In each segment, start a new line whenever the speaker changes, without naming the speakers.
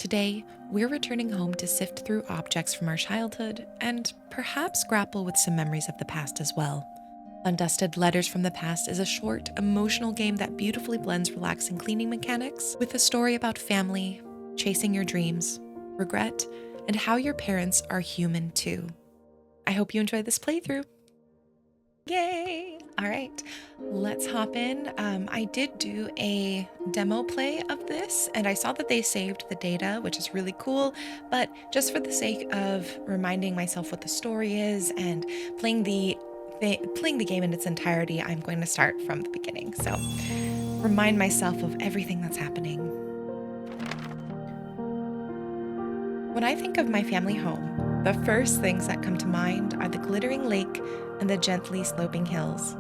Today, we're returning home to sift through objects from our childhood and perhaps grapple with some memories of the past as well. Undusted Letters from the Past is a short, emotional game that beautifully blends relaxing cleaning mechanics with a story about family, chasing your dreams, regret, and how your parents are human too. I hope you enjoy this playthrough. Yay! All right, let's hop in. I did do a demo play of this, and I saw that they saved the data, which is really cool. But just for the sake of reminding myself what the story is and playing the game in its entirety, I'm going to start from the beginning. So, remind myself of everything that's happening. When I think of my family home, the first things that come to mind are the glittering lake and the gently sloping hills.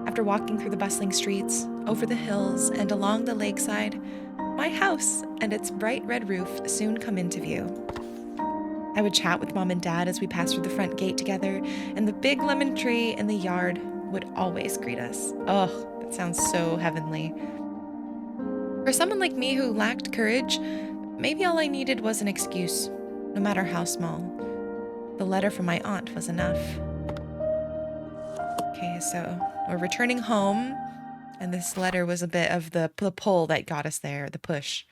After walking through the bustling streets, over the hills, and along the lakeside, my house and its bright red roof soon come into view. I would chat with Mom and Dad as we passed through the front gate together, and the big lemon tree in the yard would always greet us. Oh, that sounds so heavenly. For someone like me who lacked courage, maybe all I needed was an excuse, no matter how small. The letter from my aunt was enough. Okay, so we're returning home, and this letter was a bit of the pull that got us there, the push.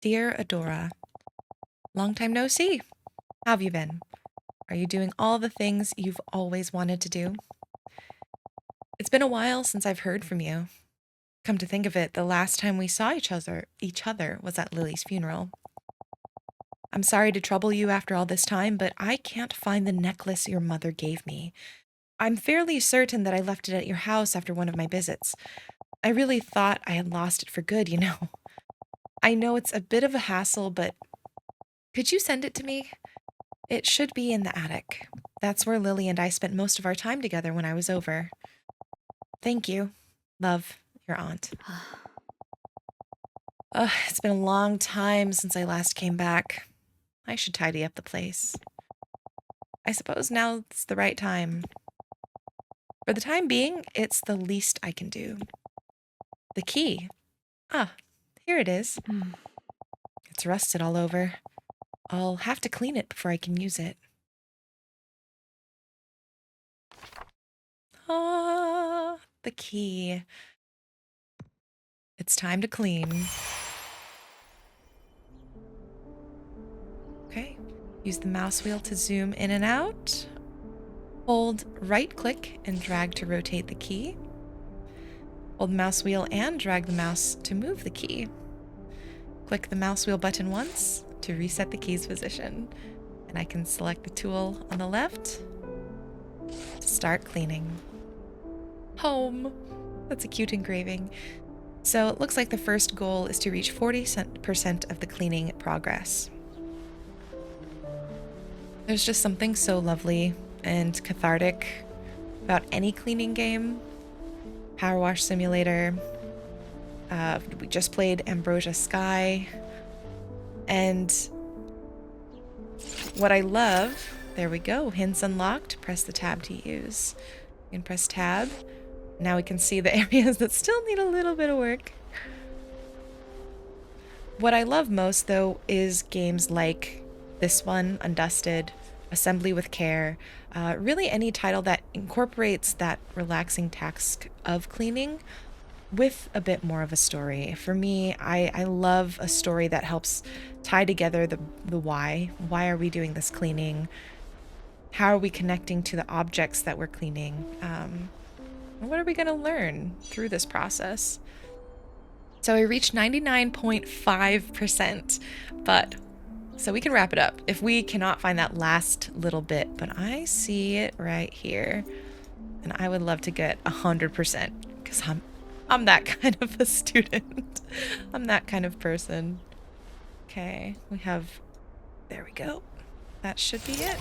Dear Adora, long time no see. How have you been? Are you doing all the things you've always wanted to do? It's been a while since I've heard from you. Come to think of it, the last time we saw each other was at Lily's funeral. I'm sorry to trouble you after all this time, but I can't find the necklace your mother gave me. I'm fairly certain that I left it at your house after one of my visits. I really thought I had lost it for good, you know. I know it's a bit of a hassle, but could you send it to me? It should be in the attic. That's where Lily and I spent most of our time together when I was over. Thank you. Love, your aunt. It's been a long time since I last came back. I should tidy up the place. I suppose now's the right time. For the time being, it's the least I can do. The key. Here it is. It's rusted all over. I'll have to clean it before I can use it. The key. It's time to clean. Okay, use the mouse wheel to zoom in and out. Hold right click and drag to rotate the key. Hold the mouse wheel and drag the mouse to move the key. Click the mouse wheel button once to reset the key's position. And I can select the tool on the left to start cleaning. Home. That's a cute engraving. So it looks like the first goal is to reach 40% of the cleaning progress. There's just something so lovely and cathartic about any cleaning game. Power Wash Simulator. We just played Ambrosia Sky. And what I love, there we go, hints unlocked, press the tab to use. You can press tab. Now we can see the areas that still need a little bit of work. What I love most, though, is games like this one, Undusted, Assembly with Care, really any title that incorporates that relaxing task of cleaning with a bit more of a story. For me, I love a story that helps tie together the why. Why are we doing this cleaning? How are we connecting to the objects that we're cleaning? What are we going to learn through this process? So I reached 99.5%, but so we can wrap it up if we cannot find that last little bit, but I see it right here. And I would love to get 100% because I'm that kind of a student. I'm that kind of person. Okay, there we go. That should be it.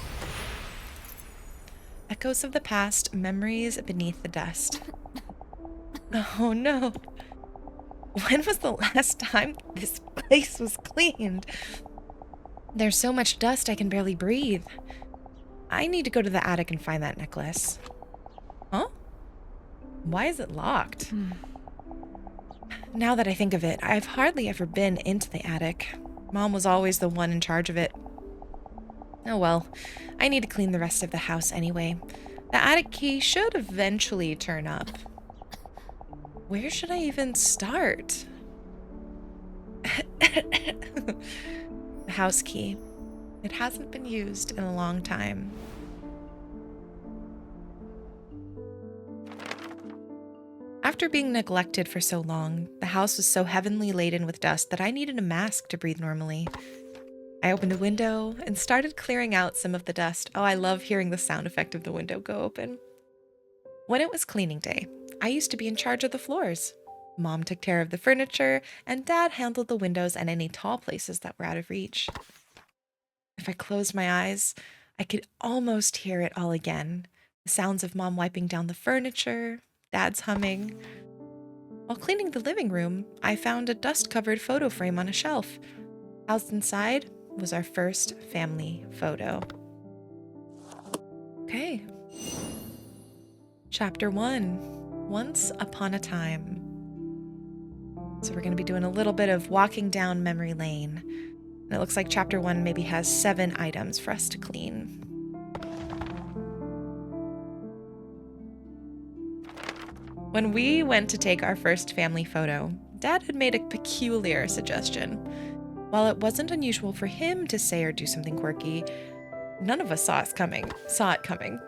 Echoes of the past, memories beneath the dust. Oh no. When was the last time this place was cleaned? There's so much dust I can barely breathe. I need to go to the attic and find that necklace. Huh? Why is it locked? Now that I think of it, I've hardly ever been into the attic. Mom was always the one in charge of it. Oh well, I need to clean the rest of the house anyway. The attic key should eventually turn up. Where should I even start? The house key. It hasn't been used in a long time. After being neglected for so long, the house was so heavily laden with dust that I needed a mask to breathe normally. I opened a window and started clearing out some of the dust. Oh, I love hearing the sound effect of the window go open. When it was cleaning day, I used to be in charge of the floors. Mom took care of the furniture, and Dad handled the windows and any tall places that were out of reach. If I closed my eyes, I could almost hear it all again. The sounds of Mom wiping down the furniture, Dad's humming. While cleaning the living room, I found a dust-covered photo frame on a shelf. Housed inside was our first family photo. Okay. Chapter 1, Once Upon a Time. So we're going to be doing a little bit of walking down memory lane. And it looks like chapter 1 maybe has 7 items for us to clean. When we went to take our first family photo, Dad had made a peculiar suggestion. While it wasn't unusual for him to say or do something quirky, none of us saw it coming.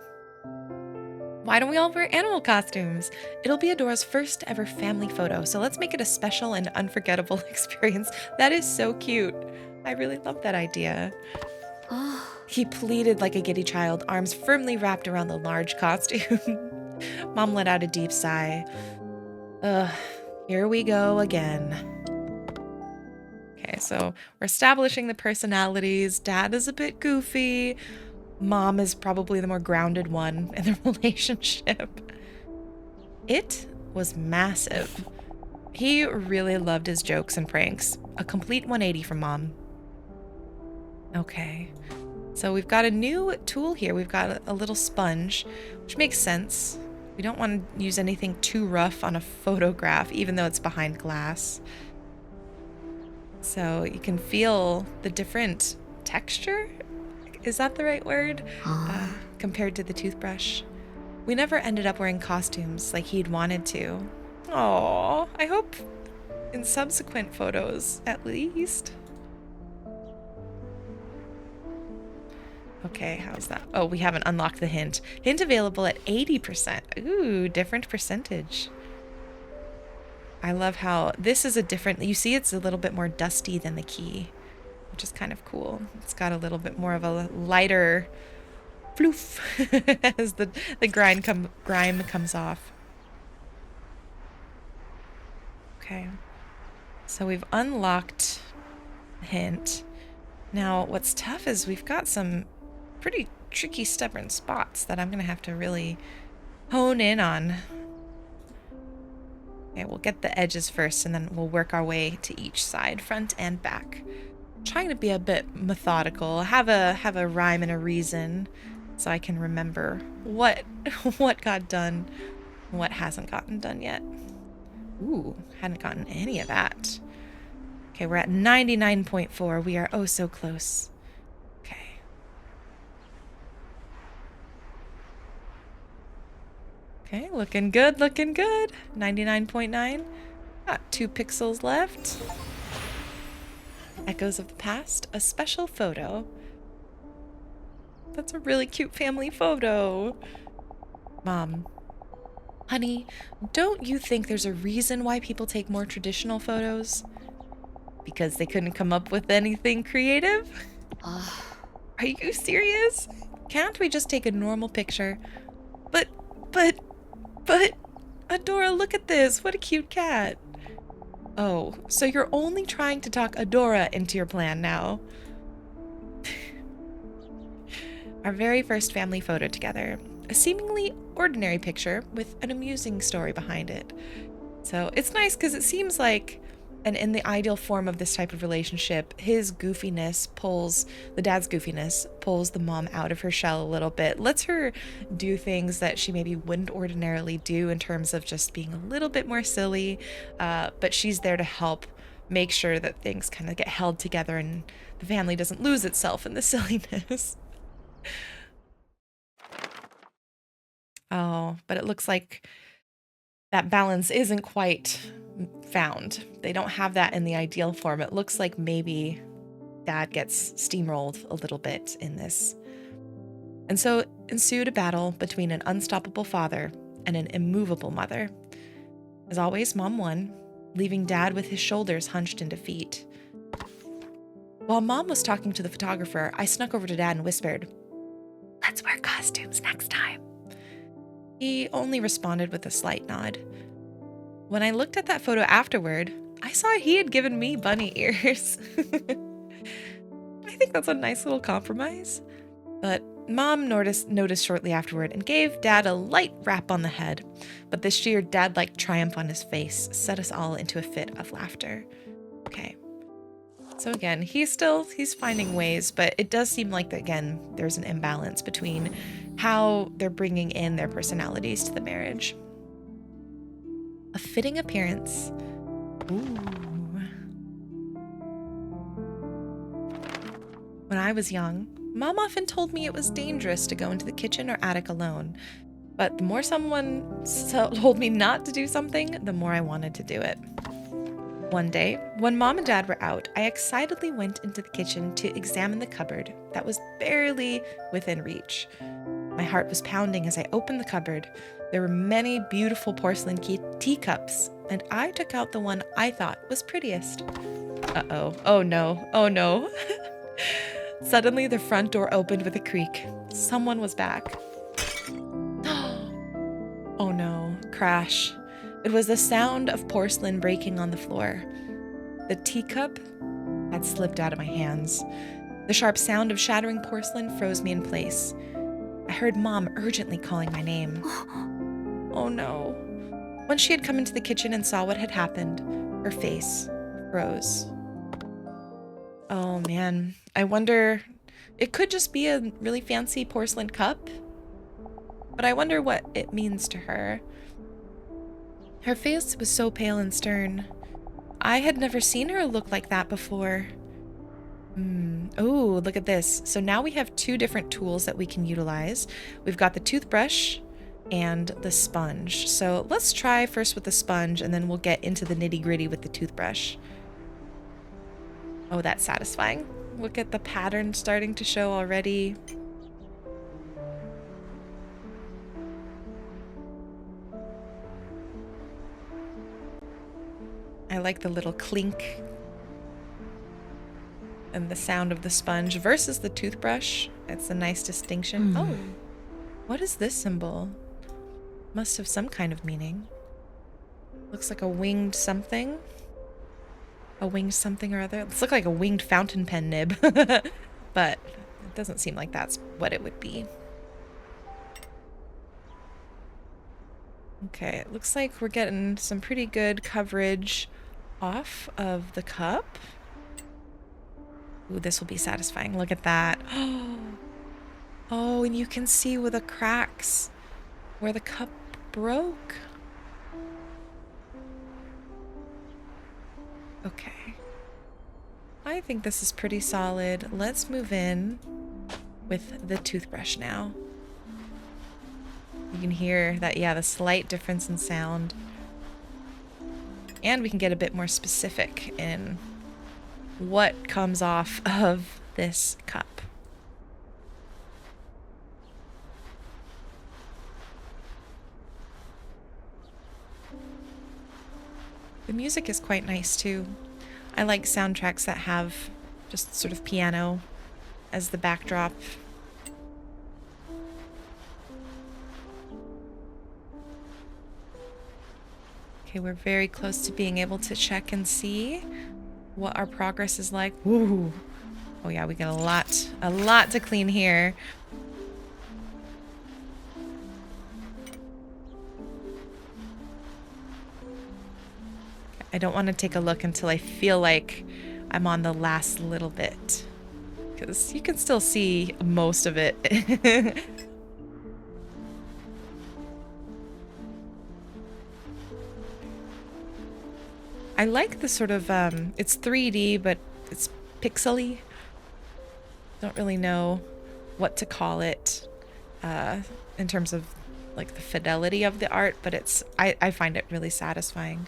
Why don't we all wear animal costumes? It'll be Adora's first ever family photo, so let's make it a special and unforgettable experience. That is so cute. I really love that idea. He pleaded like a giddy child, arms firmly wrapped around the large costume. Mom let out a deep sigh. Ugh, here we go again. Okay, so we're establishing the personalities. Dad is a bit goofy. Mom is probably the more grounded one in the relationship. It was massive. He really loved his jokes and pranks. A complete 180 from Mom. Okay, so we've got a new tool here. We've got a little sponge, which makes sense. We don't want to use anything too rough on a photograph, even though it's behind glass. So you can feel the different texture. Is that the right word? Compared to the toothbrush. We never ended up wearing costumes like he'd wanted to. Aww, I hope in subsequent photos, at least. Okay, how's that? Oh, we haven't unlocked the hint. Hint available at 80%. Ooh, different percentage. I love how this is a different, you see it's a little bit more dusty than the key, which is kind of cool. It's got a little bit more of a lighter floof as the grime comes off. Okay, so we've unlocked the hint. Now, what's tough is we've got some pretty tricky, stubborn spots that I'm going to have to really hone in on. Okay, we'll get the edges first, and then we'll work our way to each side, front and back. Trying to be a bit methodical, have a rhyme and a reason, so I can remember what got done, and what hasn't gotten done yet. Ooh, hadn't gotten any of that. Okay, we're at 99.4. We are oh so close. Okay. Okay, looking good, looking good. 99.9. Got 2 pixels left. Echoes of the past, a special photo. That's a really cute family photo. Mom. Honey, don't you think there's a reason why people take more traditional photos? Because they couldn't come up with anything creative? Are you serious? Can't we just take a normal picture? But, Adora, look at this. What a cute cat. Oh, so you're only trying to talk Adora into your plan now. Our very first family photo together. A seemingly ordinary picture with an amusing story behind it. So it's nice because it seems like And in the ideal form of this type of relationship, his goofiness pulls, the dad's goofiness pulls the mom out of her shell a little bit, lets her do things that she maybe wouldn't ordinarily do in terms of just being a little bit more silly. But she's there to help make sure that things kind of get held together and the family doesn't lose itself in the silliness. Oh, but it looks like that balance isn't quite found. They don't have that in the ideal form. It looks like maybe dad gets steamrolled a little bit in this. And so ensued a battle between an unstoppable father and an immovable mother. As always, mom won, leaving dad with his shoulders hunched in defeat. While mom was talking to the photographer, I snuck over to dad and whispered, "Let's wear costumes next time." He only responded with a slight nod. When I looked at that photo afterward, I saw he had given me bunny ears. I think that's a nice little compromise. But mom noticed shortly afterward and gave dad a light rap on the head. But the sheer dad-like triumph on his face set us all into a fit of laughter. Okay. So again, he's finding ways, but it does seem like, again, there's an imbalance between how they're bringing in their personalities to the marriage. A fitting appearance. Ooh. When I was young, mom often told me it was dangerous to go into the kitchen or attic alone. But the more someone told me not to do something, the more I wanted to do it. One day, when mom and dad were out, I excitedly went into the kitchen to examine the cupboard that was barely within reach. My heart was pounding as I opened the cupboard. There were many beautiful porcelain teacups, and I took out the one I thought was prettiest. Uh-oh. Oh no. Oh no. Suddenly, the front door opened with a creak. Someone was back. Oh no. Crash. It was the sound of porcelain breaking on the floor. The teacup had slipped out of my hands. The sharp sound of shattering porcelain froze me in place. I heard mom urgently calling my name. Oh no. When she had come into the kitchen and saw what had happened, her face froze. Oh man, I wonder, it could just be a really fancy porcelain cup, but I wonder what it means to her. Her face was so pale and stern. I had never seen her look like that before. Oh, look at this. So now we have two different tools that we can utilize. We've got the toothbrush and the sponge. So let's try first with the sponge and then we'll get into the nitty-gritty with the toothbrush. Oh, that's satisfying. Look at the pattern starting to show already. I like the little clink and the sound of the sponge versus the toothbrush. It's a nice distinction. Oh, what is this symbol? Must have some kind of meaning. Looks like a winged something. A winged something or other. It's look like a winged fountain pen nib, but it doesn't seem like that's what it would be. Okay, it looks like we're getting some pretty good coverage off of the cup. Ooh, this will be satisfying. Look at that. Oh, and you can see where the cracks, where the cup broke. Okay. I think this is pretty solid. Let's move in with the toothbrush now. You can hear that, yeah, the slight difference in sound. And we can get a bit more specific in what comes off of this cup. The music is quite nice too. I like soundtracks that have just sort of piano as the backdrop. Okay, we're very close to being able to check and see what our progress is like. Ooh. Oh yeah, we got a lot to clean here. I don't want to take a look until I feel like I'm on the last little bit, because you can still see most of it. I like the sort of, it's 3D, but it's pixely. Don't really know what to call it in terms of like the fidelity of the art, but I find it really satisfying.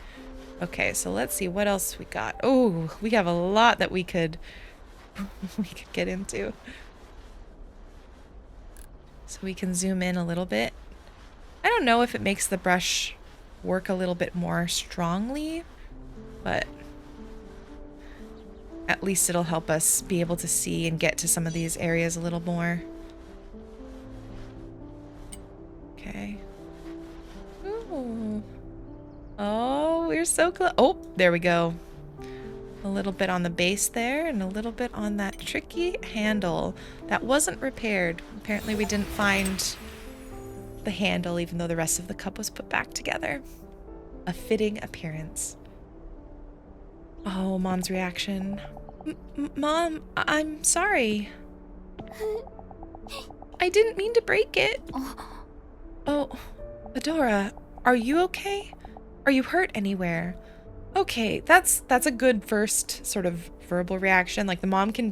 Okay, so let's see what else we got. Oh, we have a lot that we could get into. So we can zoom in a little bit. I don't know if it makes the brush work a little bit more strongly, but at least it'll help us be able to see and get to some of these areas a little more. Okay. Ooh. Oh, we're so close. Oh, there we go. A little bit on the base there and a little bit on that tricky handle that wasn't repaired. Apparently we didn't find the handle even though the rest of the cup was put back together. A fitting appearance. Oh, Mom's reaction. Mom, I'm sorry. I didn't mean to break it. Oh, Adora, are you okay? Are you hurt anywhere? Okay, that's a good first sort of verbal reaction. Like the mom can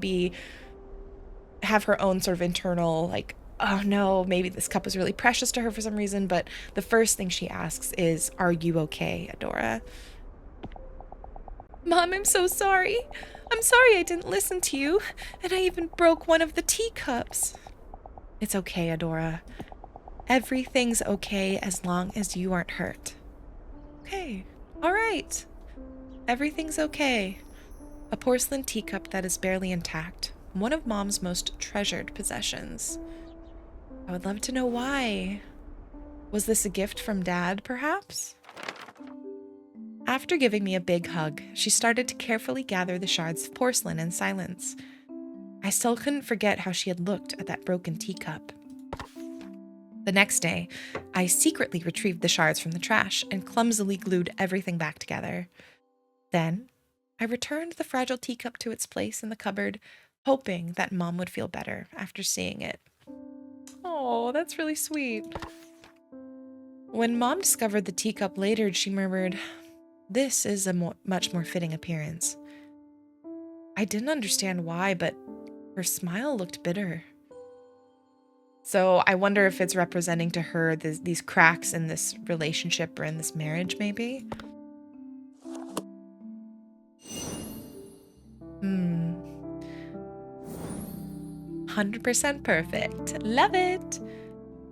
have her own sort of internal like, oh no, maybe this cup was really precious to her for some reason, but the first thing she asks is, are you okay, Adora? Mom, I'm so sorry. I'm sorry I didn't listen to you, and I even broke one of the teacups. It's okay, Adora. Everything's okay as long as you aren't hurt. Okay, all right. Everything's okay. A porcelain teacup that is barely intact. One of Mom's most treasured possessions. I would love to know why. Was this a gift from Dad, perhaps? After giving me a big hug, she started to carefully gather the shards of porcelain in silence. I still couldn't forget how she had looked at that broken teacup. The next day, I secretly retrieved the shards from the trash and clumsily glued everything back together. Then, I returned the fragile teacup to its place in the cupboard, hoping that Mom would feel better after seeing it. Oh, that's really sweet. When Mom discovered the teacup later, she murmured, "This is a much more fitting appearance." I didn't understand why, but her smile looked bitter. So I wonder if it's representing to her these cracks in this relationship or in this marriage, maybe? 100% perfect. Love it.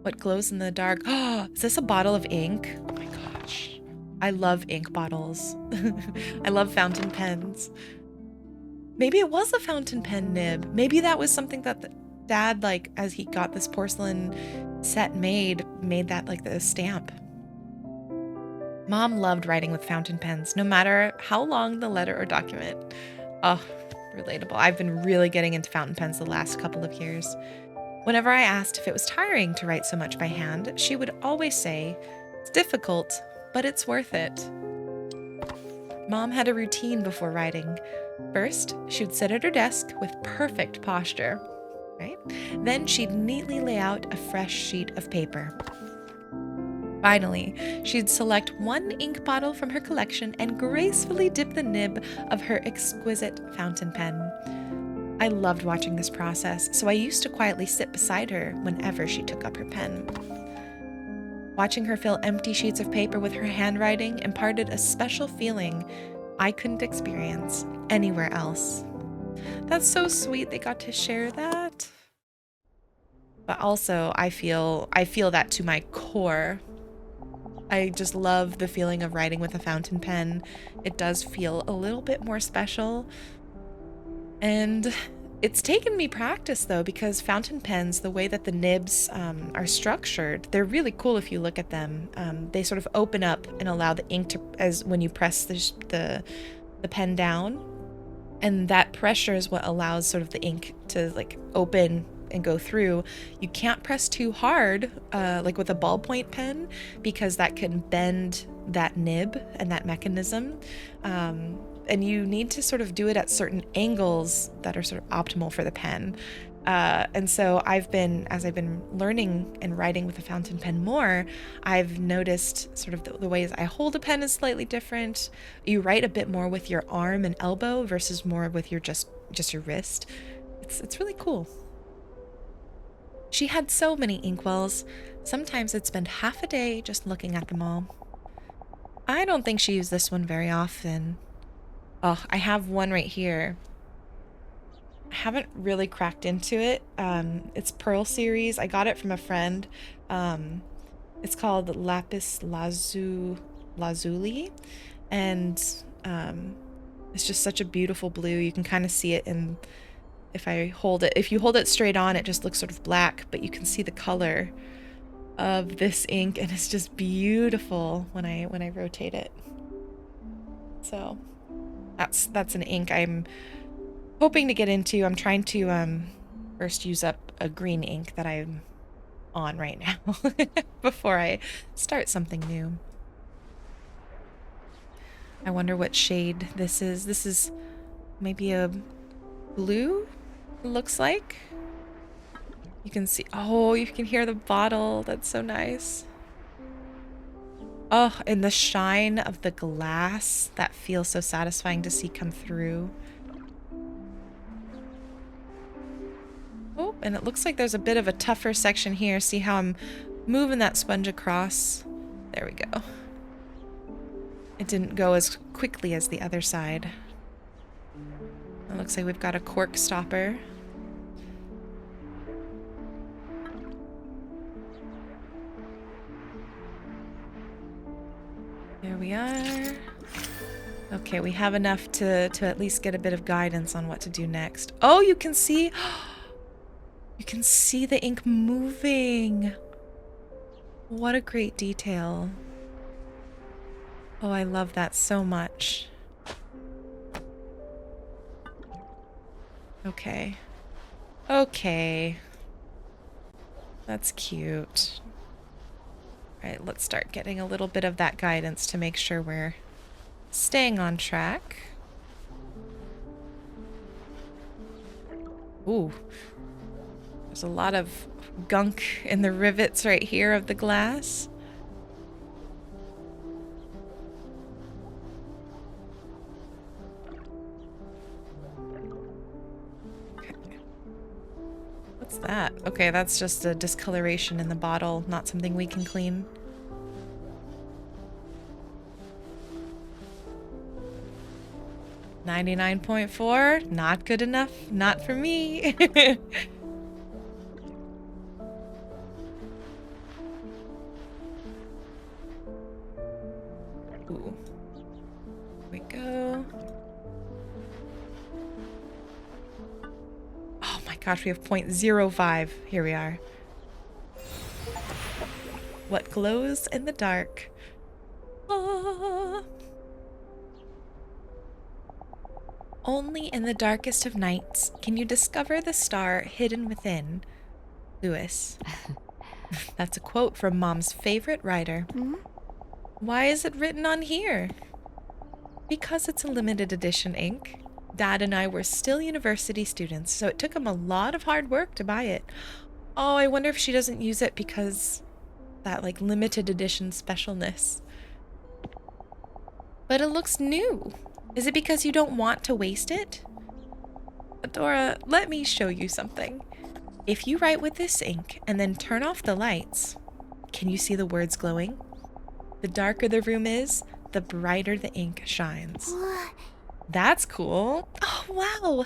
What glows in the dark? Oh, is this a bottle of ink? Oh my gosh. I love ink bottles. I love fountain pens. Maybe it was a fountain pen nib. Maybe that was something that Dad, like, as he got this porcelain set made that like the stamp. Mom loved writing with fountain pens, no matter how long the letter or document. Oh, relatable. I've been really getting into fountain pens the last couple of years. Whenever I asked if it was tiring to write so much by hand, she would always say, "It's difficult, but it's worth it." Mom had a routine before writing. First, she would sit at her desk with perfect posture. Right? Then she'd neatly lay out a fresh sheet of paper. Finally, she'd select one ink bottle from her collection and gracefully dip the nib of her exquisite fountain pen. I loved watching this process, so I used to quietly sit beside her whenever she took up her pen. Watching her fill empty sheets of paper with her handwriting imparted a special feeling I couldn't experience anywhere else. That's so sweet they got to share that. But also, I feel that to my core. I just love the feeling of writing with a fountain pen. It does feel a little bit more special. And it's taken me practice, though, because fountain pens, the way that the nibs are structured, they're really cool if you look at them. They sort of open up and allow the ink to, as when you press the pen down. And that pressure is what allows sort of the ink to like open and go through. You can't press too hard, like with a ballpoint pen, because that can bend that nib and that mechanism. And you need to sort of do it at certain angles that are sort of optimal for the pen. And so as I've been learning and writing with a fountain pen more, I've noticed sort of the ways I hold a pen is slightly different. You write a bit more with your arm and elbow versus more with your just your wrist. It's really cool. She had so many inkwells. Sometimes I'd spend half a day just looking at them all. I don't think she used this one very often. Oh, I have one right here. I haven't really cracked into it. It's Pearl series. I got it from a friend. It's called Lapis Lazuli, and it's just such a beautiful blue. You can kind of see it in if you hold it straight on, it just looks sort of black, but you can see the color of this ink, and it's just beautiful when I rotate it. So that's an ink I'm hoping to get into. I'm trying to first use up a green ink that I'm on right now before I start something new. I wonder what shade this is. This is maybe a blue, it looks like. You can see, oh, you can hear the bottle. That's so nice. Oh, and the shine of the glass, that feels so satisfying to see come through. Oh, and it looks like there's a bit of a tougher section here. See how I'm moving that sponge across? There we go. It didn't go as quickly as the other side. It looks like we've got a cork stopper. There we are. Okay, we have enough to at least get a bit of guidance on what to do next. Oh, you can see... You can see the ink moving. What a great detail. Oh, I love that so much. Okay. Okay. That's cute. All right, let's start getting a little bit of that guidance to make sure we're staying on track. Ooh. There's a lot of gunk in the rivets right here of the glass. Okay. What's that? Okay, that's just a discoloration in the bottle, not something we can clean. $99.4, not good enough, not for me. Ooh. Here we go. Oh my gosh, we have 0.05. Here we are. What glows in the dark? Ah. Only in the darkest of nights can you discover the star hidden within. Lewis. That's a quote from Mom's favorite writer. Mm-hmm. Why is it written on here? Because it's a limited edition ink. Dad and I were still university students, so it took him a lot of hard work to buy it. Oh, I wonder if she doesn't use it because that, like, limited edition specialness. But it looks new. Is it because you don't want to waste it? Adora, let me show you something. If you write with this ink and then turn off the lights, can you see the words glowing? The darker the room is, the brighter the ink shines. That's cool. Oh, wow.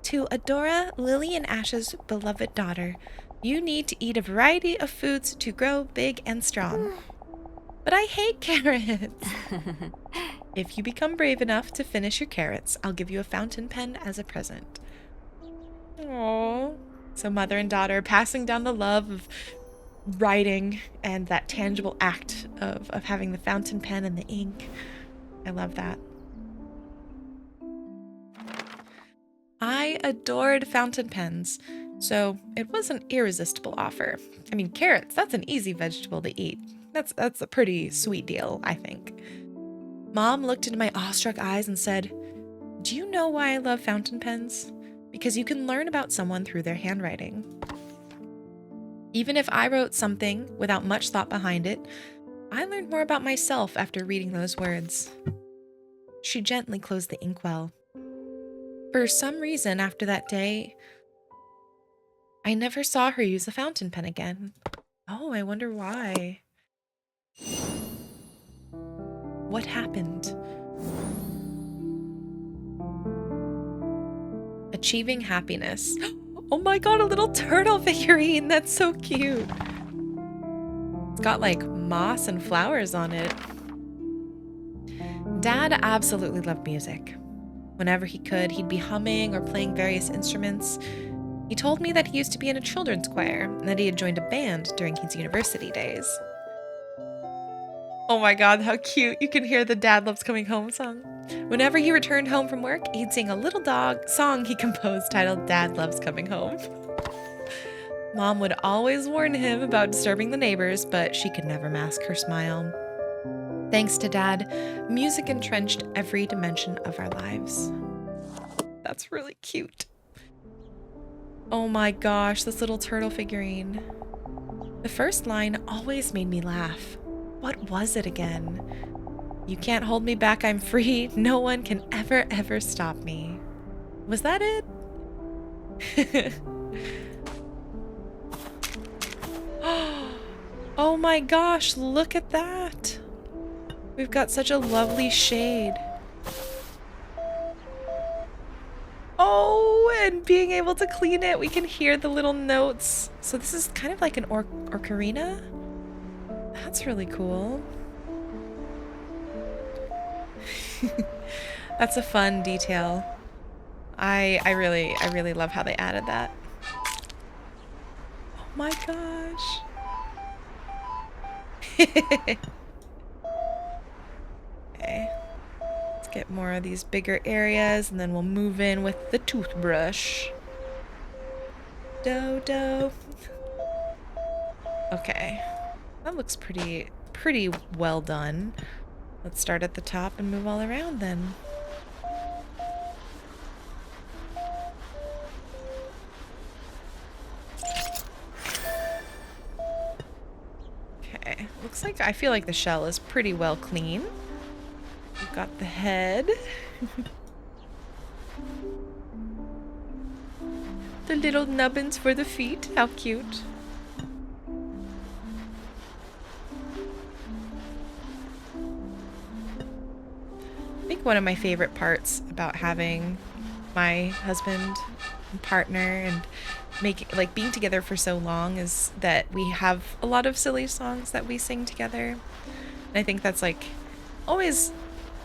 To Adora, Lily, and Ash's beloved daughter, you need to eat a variety of foods to grow big and strong. But I hate carrots. If you become brave enough to finish your carrots, I'll give you a fountain pen as a present. Aww. So mother and daughter passing down the love of writing and that tangible act of having the fountain pen and the ink. I love that. I adored fountain pens, so it was an irresistible offer. I mean, carrots, that's an easy vegetable to eat. That's a pretty sweet deal, I think. Mom looked into my awestruck eyes and said, "Do you know why I love fountain pens? Because you can learn about someone through their handwriting. Even if I wrote something without much thought behind it, I learned more about myself after reading those words." She gently closed the inkwell. For some reason, after that day, I never saw her use a fountain pen again. Oh, I wonder why. What happened? Achieving happiness. Oh my god, a little turtle figurine! That's so cute. It's got like moss and flowers on it. Dad absolutely loved music. Whenever he could, he'd be humming or playing various instruments. He told me that he used to be in a children's choir and that he had joined a band during his university days. Oh my god, how cute. You can hear the Dad Loves Coming Home song. Whenever he returned home from work, he'd sing a little dog song he composed titled Dad Loves Coming Home. Mom would always warn him about disturbing the neighbors, but she could never mask her smile. Thanks to Dad, music entrenched every dimension of our lives. That's really cute. Oh my gosh, this little turtle figurine. The first line always made me laugh. What was it again? "You can't hold me back, I'm free. No one can ever, ever stop me." Was that it? Oh my gosh, look at that. We've got such a lovely shade. Oh, and being able to clean it, we can hear the little notes. So this is kind of like an ocarina? That's really cool. That's a fun detail. I really love how they added that. Oh my gosh. Okay. Let's get more of these bigger areas and then we'll move in with the toothbrush. Dodo. Okay. That looks pretty well done. Let's start at the top and move all around then. Okay, looks like I feel like the shell is pretty well clean. We've got the head. The little nubbins for the feet, how cute. I think one of my favorite parts about having my husband and partner and being together for so long is that we have a lot of silly songs that we sing together. And I think that's like always,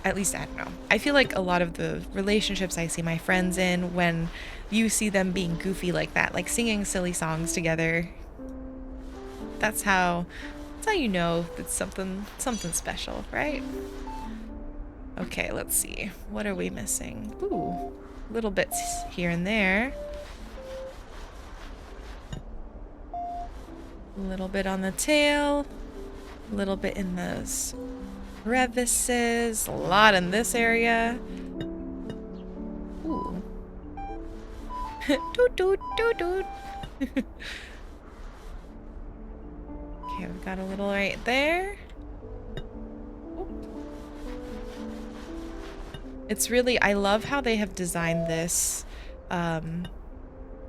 at least I don't know. I feel like a lot of the relationships I see my friends in, when you see them being goofy like that, like singing silly songs together, that's how you know it's something special, right? Okay, let's see. What are we missing? Ooh, little bits here and there. A little bit on the tail. A little bit in those crevices. A lot in this area. Ooh. Doot doot doot doot. Okay, we've got a little right there. It's really, I love how they have designed this,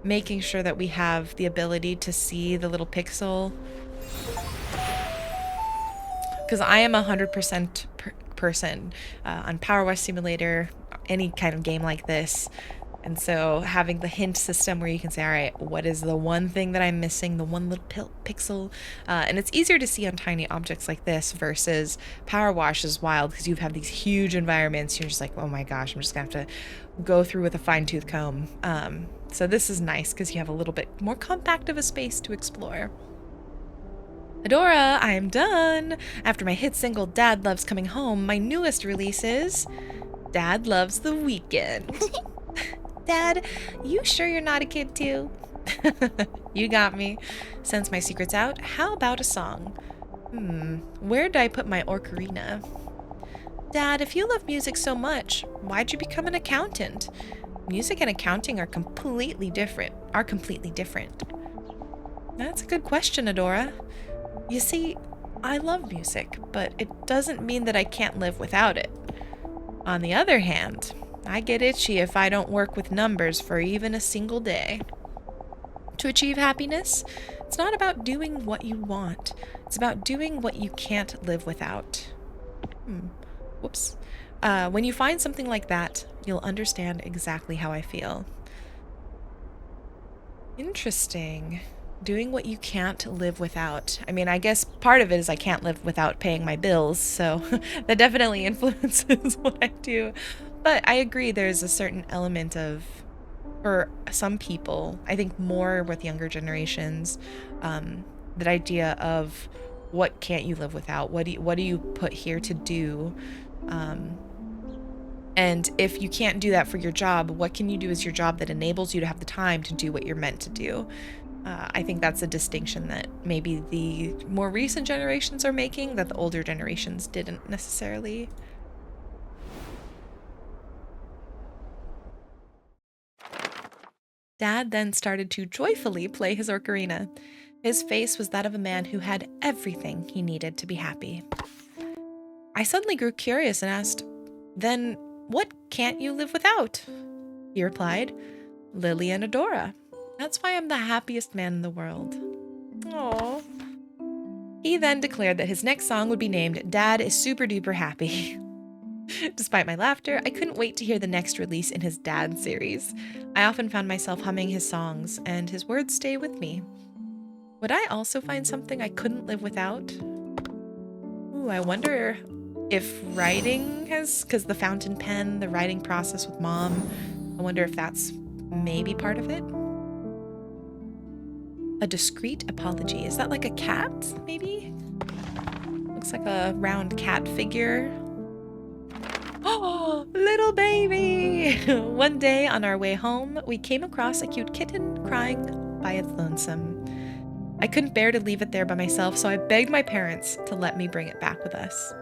making sure that we have the ability to see the little pixel. Because I am 100% person on Power Wash Simulator, any kind of game like this. And so having the hint system where you can say, all right, what is the one thing that I'm missing, the one little pixel? And it's easier to see on tiny objects like this versus Power Wash is wild because you have these huge environments. You're just like, oh my gosh, I'm just going to have to go through with a fine-tooth comb. So this is nice because you have a little bit more compact of a space to explore. Adora, I'm done. After my hit single, Dad Loves Coming Home, my newest release is Dad Loves the Weekend. Dad, you sure you're not a kid too? You got me. Since my secret's out, how about a song? Where did I put my ocarina? Dad, if you love music so much, why'd you become an accountant? Music and accounting are completely different. That's a good question, Adora. You see, I love music, but it doesn't mean that I can't live without it. On the other hand, I get itchy if I don't work with numbers for even a single day. To achieve happiness, it's not about doing what you want. It's about doing what you can't live without. Whoops. When you find something like that, you'll understand exactly how I feel. Interesting. Doing what you can't live without. I mean, I guess part of it is I can't live without paying my bills, so that definitely influences what I do. But I agree there's a certain element of, for some people, I think more with younger generations, that idea of what can't you live without? What do you put here to do? And if you can't do that for your job, what can you do as your job that enables you to have the time to do what you're meant to do? I think that's a distinction that maybe the more recent generations are making that the older generations didn't necessarily. Dad then started to joyfully play his ocarina. His face was that of a man who had everything he needed to be happy. I suddenly grew curious and asked, "Then what can't you live without?" He replied, "Lily and Adora. That's why I'm the happiest man in the world." Aww. He then declared that his next song would be named Dad is Super Duper Happy. Despite my laughter, I couldn't wait to hear the next release in his Dad series. I often found myself humming his songs, and his words stay with me. Would I also find something I couldn't live without? Ooh, I wonder if writing because the fountain pen, the writing process with Mom, I wonder if that's maybe part of it. A discreet apology. Is that like a cat, maybe? Looks like a round cat figure. Oh, little baby! One day on our way home, we came across a cute kitten crying by its lonesome. I couldn't bear to leave it there by myself, so I begged my parents to let me bring it back with us.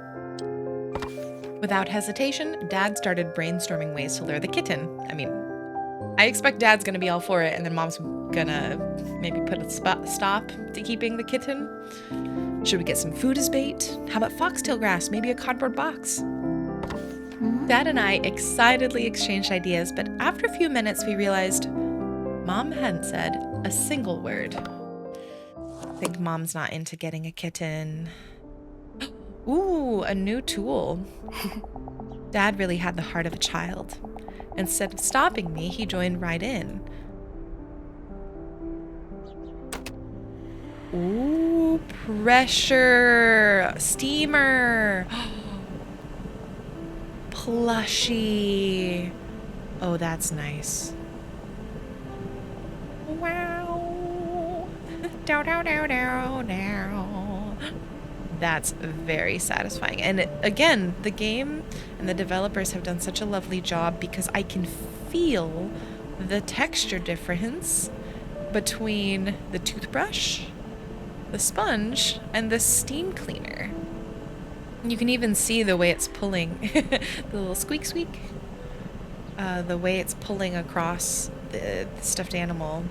Without hesitation, Dad started brainstorming ways to lure the kitten. I mean, I expect Dad's gonna be all for it, and then Mom's gonna maybe put a stop to keeping the kitten. Should we get some food as bait? How about foxtail grass? Maybe a cardboard box? Dad and I excitedly exchanged ideas, but after a few minutes we realized Mom hadn't said a single word. I think Mom's not into getting a kitten. Ooh, a new tool. Dad really had the heart of a child. Instead of stopping me, he joined right in. Ooh, pressure steamer. Plushie. Oh, that's nice. Wow. Dow, dow, dow, dow, dow. That's very satisfying. And again, the game and the developers have done such a lovely job because I can feel the texture difference between the toothbrush, the sponge, and the steam cleaner. You can even see the way it's pulling, the little squeak squeak, the way it's pulling across the stuffed animal.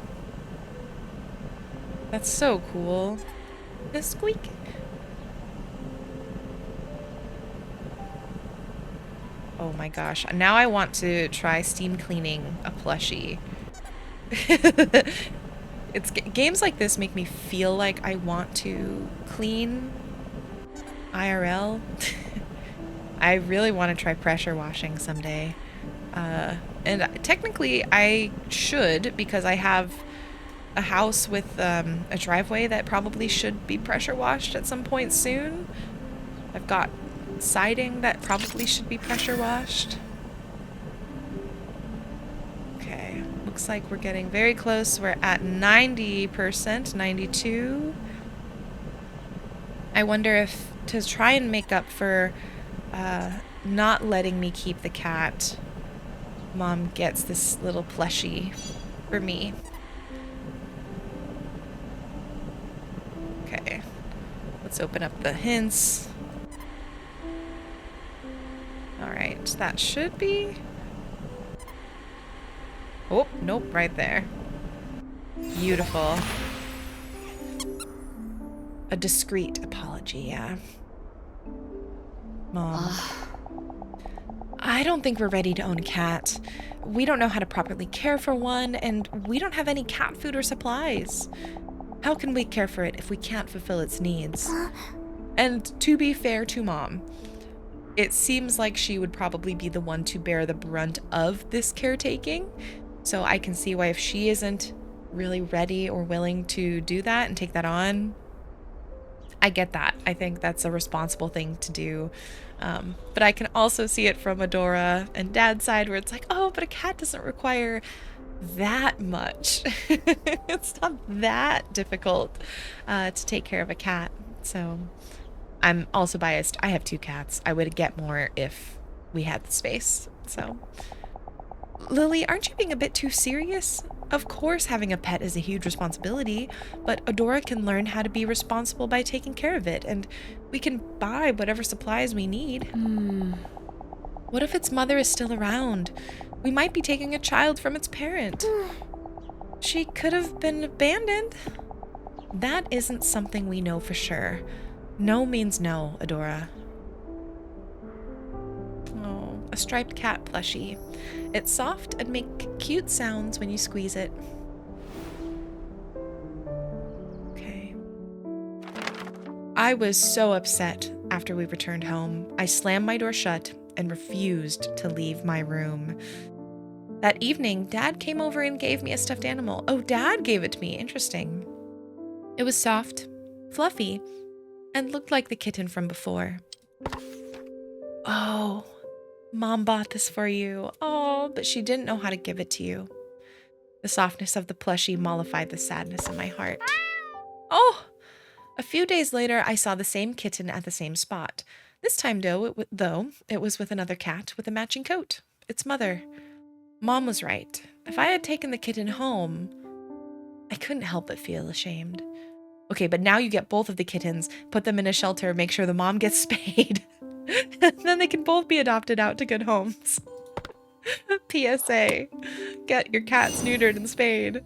That's so cool. The squeak. Oh my gosh. Now I want to try steam cleaning a plushie. It's games like this make me feel like I want to clean IRL. I really want to try pressure washing someday. And technically I should, because I have a house with a driveway that probably should be pressure washed at some point soon. I've got siding that probably should be pressure washed. Okay, looks like we're getting very close. We're at 90%, 92. I wonder if, to try and make up for not letting me keep the cat, Mom gets this little plushie for me. Okay, Let's open up the hints. Alright, that should be... Oh, nope, right there. Beautiful. A discreet apology, yeah. Mom. I don't think we're ready to own a cat. We don't know how to properly care for one, and we don't have any cat food or supplies. How can we care for it if we can't fulfill its needs? And to be fair to Mom, it seems like she would probably be the one to bear the brunt of this caretaking. So I can see why if she isn't really ready or willing to do that and take that on, I get that. I think that's a responsible thing to do. But I can also see it from Adora and Dad's side where it's like, oh, but a cat doesn't require that much. It's not that difficult to take care of a cat. So I'm also biased. I have 2 cats. I would get more if we had the space. So, Lily, aren't you being a bit too serious? Of course, having a pet is a huge responsibility, but Adora can learn how to be responsible by taking care of it, and we can buy whatever supplies we need. What if its mother is still around? We might be taking a child from its parent. She could have been abandoned. That isn't something we know for sure. No means no, Adora. Oh, a striped cat plushie. It's soft and makes cute sounds when you squeeze it. Okay. I was so upset after we returned home. I slammed my door shut and refused to leave my room. That evening, Dad came over and gave me a stuffed animal. Oh, Dad gave it to me. Interesting. It was soft, fluffy, and looked like the kitten from before. Oh, Mom bought this for you. Oh, but she didn't know how to give it to you. The softness of the plushie mollified the sadness in my heart. Oh! A few days later, I saw the same kitten at the same spot. This time, though, it was with another cat with a matching coat. Its mother. Mom was right. If I had taken the kitten home, I couldn't help but feel ashamed. Okay, but now you get both of the kittens, put them in a shelter, make sure the mom gets spayed. And then they can both be adopted out to good homes. PSA. Get your cats neutered and spayed.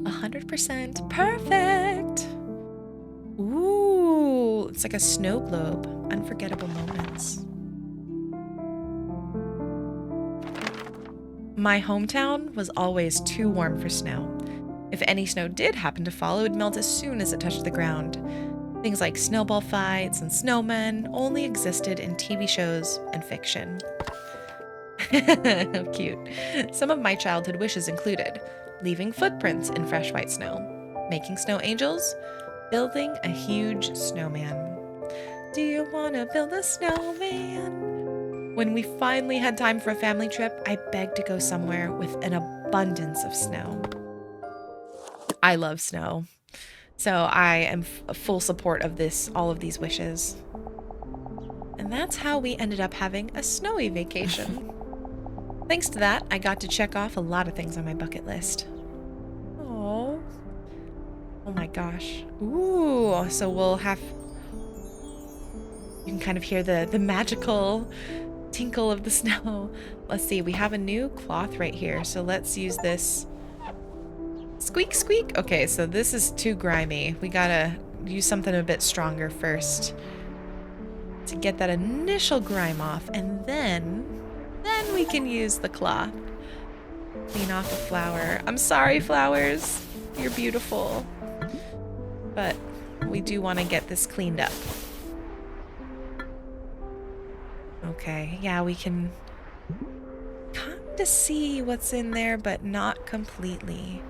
100% perfect. Ooh, it's like a snow globe. Unforgettable moments. My hometown was always too warm for snow. If any snow did happen to fall, it would melt as soon as it touched the ground. Things like snowball fights and snowmen only existed in TV shows and fiction. Cute. Some of my childhood wishes included leaving footprints in fresh white snow, making snow angels, building a huge snowman. Do you want to build a snowman? When we finally had time for a family trip, I begged to go somewhere with an abundance of snow. I love snow. So I am full support of all of these wishes. And that's how we ended up having a snowy vacation. Thanks to that, I got to check off a lot of things on my bucket list. Oh. Oh my gosh. Ooh, so we'll have... You can kind of hear the magical tinkle of the snow. Let's see, we have a new cloth right here. So let's use this... Squeak, squeak. Okay, so this is too grimy. We gotta use something a bit stronger first to get that initial grime off, and then we can use the cloth. Clean off a flower. I'm sorry, flowers. You're beautiful. But we do want to get this cleaned up. Okay, yeah, we can kind of see what's in there, but not completely.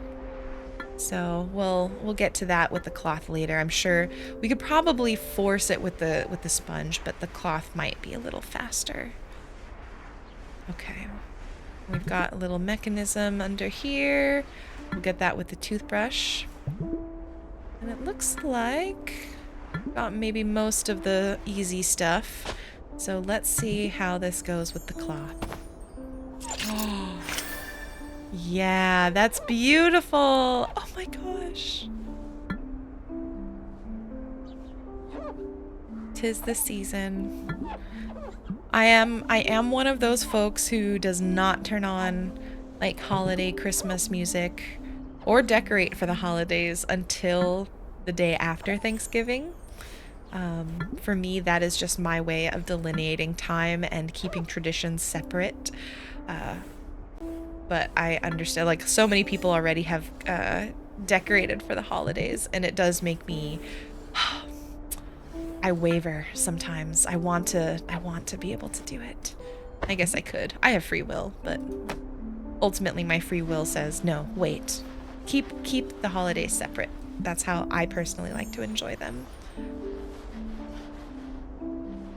So we'll get to that with the cloth later. I'm sure we could probably force it with the sponge, but the cloth might be a little faster. Okay. We've got a little mechanism under here. We'll get that with the toothbrush. And it looks like got maybe most of the easy stuff. So let's see how this goes with the cloth. Oh. Yeah, that's beautiful. Oh my gosh. 'tis the season. I am one of those folks who does not turn on like holiday Christmas music or decorate for the holidays until the day after Thanksgiving. For me, that is just my way of delineating time and keeping traditions separate. Uh, but I understand, like, so many people already have decorated for the holidays, and it does make me I waver sometimes. I want to be able to do it. I guess I could. I have free will, but ultimately my free will says, no, wait. Keep the holidays separate. That's how I personally like to enjoy them.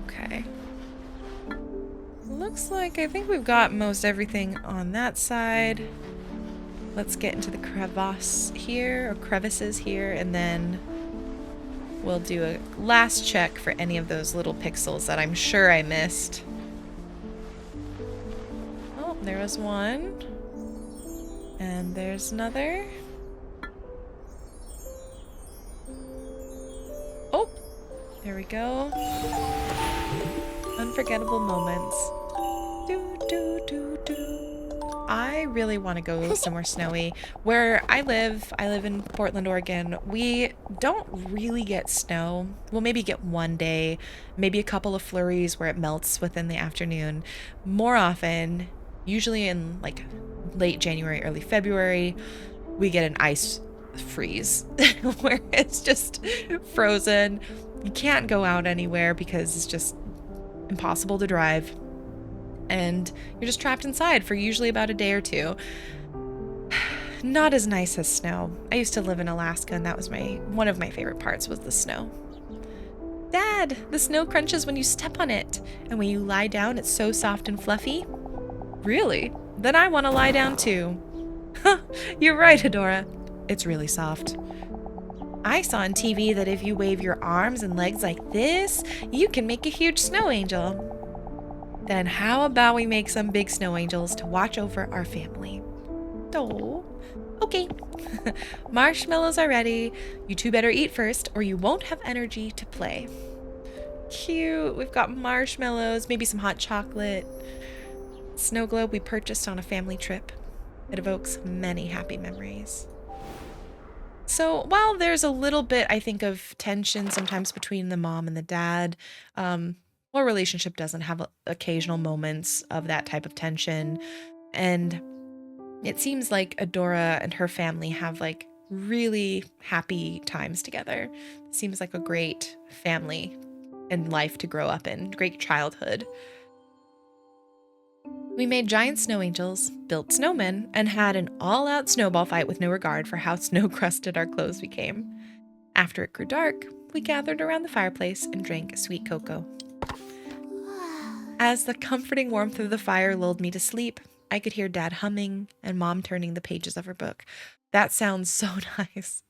Okay. Looks like I think we've got most everything on that side. Let's get into the crevices here, and then we'll do a last check for any of those little pixels that I'm sure I missed. Oh, there was one. And there's another. Oh, there we go. Unforgettable moments. I really want to go somewhere snowy. Where I live in Portland, Oregon, we don't really get snow. We'll maybe get one day, maybe a couple of flurries where it melts within the afternoon. More often, usually in like late January, early February, we get an ice freeze where it's just frozen. You can't go out anywhere because it's just impossible to drive. And you're just trapped inside for usually about a day or two. Not as nice as snow. I used to live in Alaska, and that was one of my favorite parts was the snow. Dad, the snow crunches when you step on it, and when you lie down, it's so soft and fluffy. Really? Then I want to lie down too. You're right, Adora. It's really soft. I saw on TV that if you wave your arms and legs like this, you can make a huge snow angel. Then how about we make some big snow angels to watch over our family? Oh, okay. Marshmallows are ready. You two better eat first or you won't have energy to play. Cute. We've got marshmallows, maybe some hot chocolate. Snow globe we purchased on a family trip. It evokes many happy memories. So while there's a little bit, I think, of tension sometimes between the mom and the dad, our relationship doesn't have occasional moments of that type of tension. And it seems like Adora and her family have like really happy times together. It seems like a great family and life to grow up in, great childhood. We made giant snow angels, built snowmen, and had an all-out snowball fight with no regard for how snow-crusted our clothes became. After it grew dark, we gathered around the fireplace and drank sweet cocoa. As the comforting warmth of the fire lulled me to sleep, I could hear Dad humming and Mom turning the pages of her book. That sounds so nice.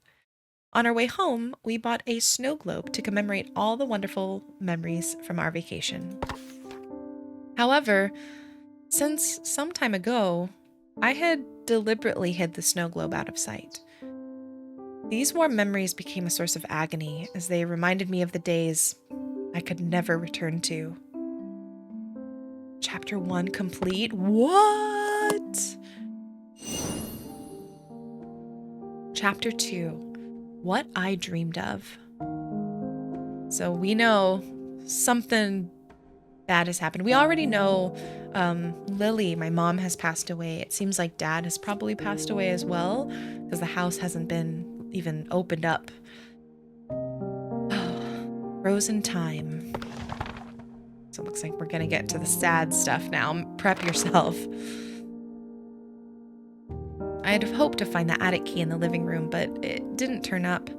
On our way home, we bought a snow globe to commemorate all the wonderful memories from our vacation. However, since some time ago, I had deliberately hid the snow globe out of sight. These warm memories became a source of agony as they reminded me of the days I could never return to. Chapter 1 complete? What? Chapter 2, What I Dreamed of. So we know something bad has happened. We already know Lily, my mom, has passed away. It seems like Dad has probably passed away as well because the house hasn't been even opened up. Frozen time. So it looks like we're going to get to the sad stuff now. Prep yourself. I had hoped to find the attic key in the living room, but it didn't turn up.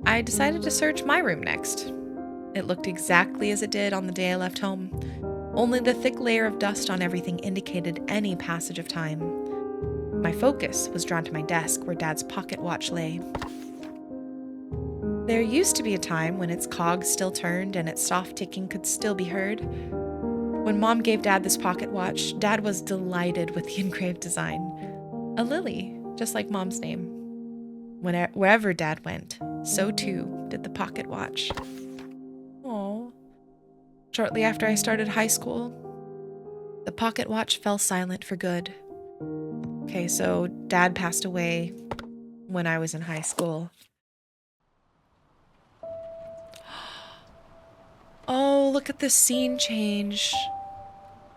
I decided to search my room next. It looked exactly as it did on the day I left home. Only the thick layer of dust on everything indicated any passage of time. My focus was drawn to my desk where Dad's pocket watch lay. There used to be a time when its cogs still turned and its soft ticking could still be heard. When Mom gave Dad this pocket watch, Dad was delighted with the engraved design. A lily, just like Mom's name. Wherever Dad went, so too did the pocket watch. Oh, Shortly after I started high school, the pocket watch fell silent for good. Okay, so Dad passed away when I was in high school. Oh, look at the scene change.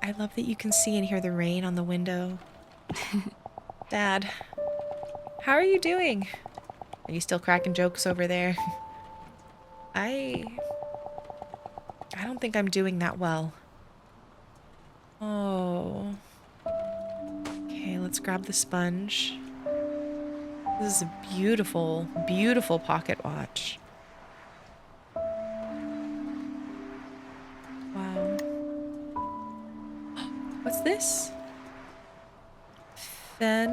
I love that you can see and hear the rain on the window. Dad, how are you doing? Are you still cracking jokes over there? I don't think I'm doing that well. Oh. Okay, let's grab the sponge. This is a beautiful, beautiful pocket watch. Wow. What's this? Okay.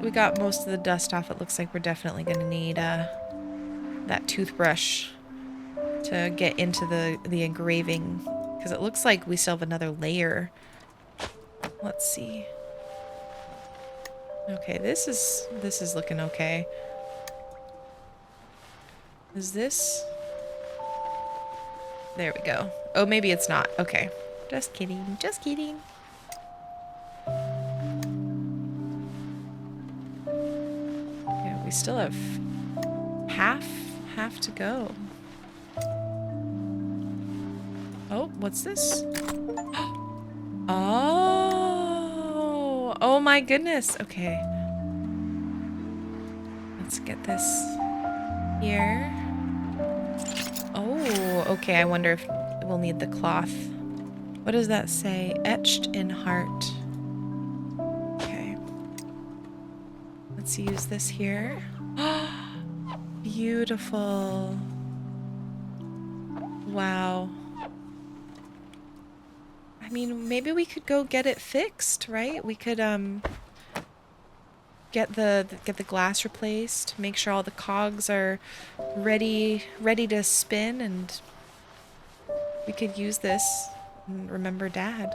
We got most of the dust off. It looks like we're definitely gonna need that toothbrush to get into the engraving, because it looks like we still have another layer. Let's see. Okay, this is looking okay. Is this? There we go. Oh, maybe it's not. Okay. Just kidding. Just kidding. Yeah, we still have half to go. Oh, what's this? Oh. Oh my goodness. Okay. Let's get this here. Oh, okay. I wonder if we'll need the cloth. What does that say? Etched in heart. Okay. Let's use this here. Beautiful. Wow. I mean, maybe we could go get it fixed, right? We could get the glass replaced, make sure all the cogs are ready to spin, and we could use this and remember Dad.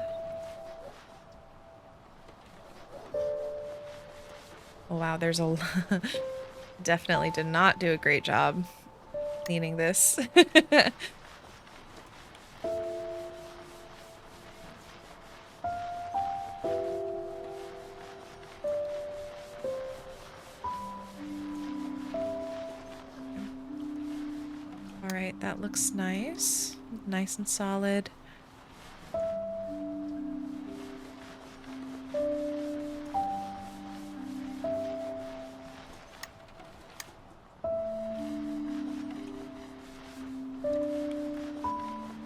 Oh wow, there's a definitely did not do a great job cleaning this. Alright, that looks nice. Nice and solid.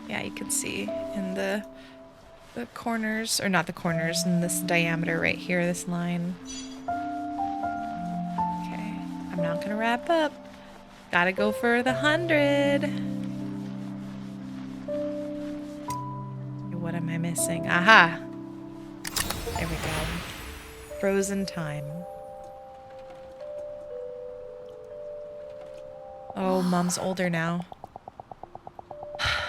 Yeah, you can see in the corners, or not the corners, in this diameter right here, this line. Okay, I'm not gonna wrap up. Gotta go for the 100. What am I missing? Aha! There we go. Frozen time. Oh, Mom's older now.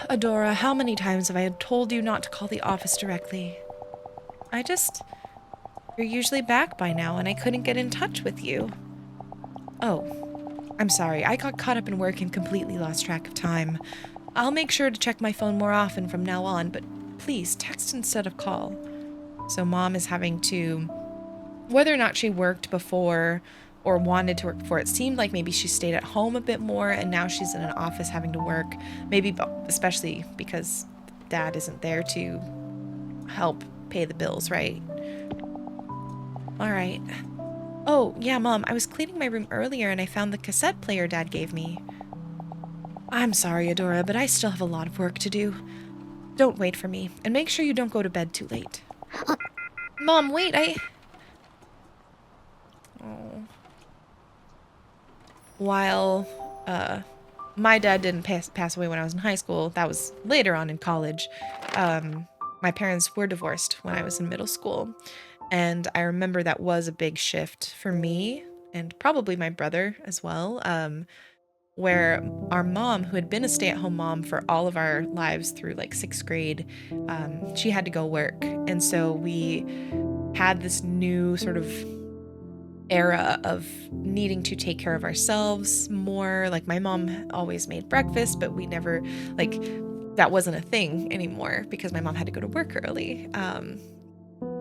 Adora, how many times have I told you not to call the office directly? You're usually back by now, and I couldn't get in touch with you. Oh, I'm sorry. I got caught up in work and completely lost track of time. I'll make sure to check my phone more often from now on, but please text instead of call. So Mom is having to, whether or not she worked before or wanted to work before, it seemed like maybe she stayed at home a bit more, and now she's in an office having to work, maybe especially because Dad isn't there to help pay the bills, right? All right. Oh, yeah, Mom, I was cleaning my room earlier and I found the cassette player Dad gave me. I'm sorry, Adora, but I still have a lot of work to do. Don't wait for me, and make sure you don't go to bed too late. Mom, wait, Oh. While, my dad didn't pass away when I was in high school, that was later on in college, my parents were divorced when I was in middle school. And I remember that was a big shift for me, and probably my brother as well, where our mom, who had been a stay-at-home mom for all of our lives through like 6th grade, she had to go work. And so we had this new sort of era of needing to take care of ourselves more. Like my mom always made breakfast, but we never, like, that wasn't a thing anymore because my mom had to go to work early.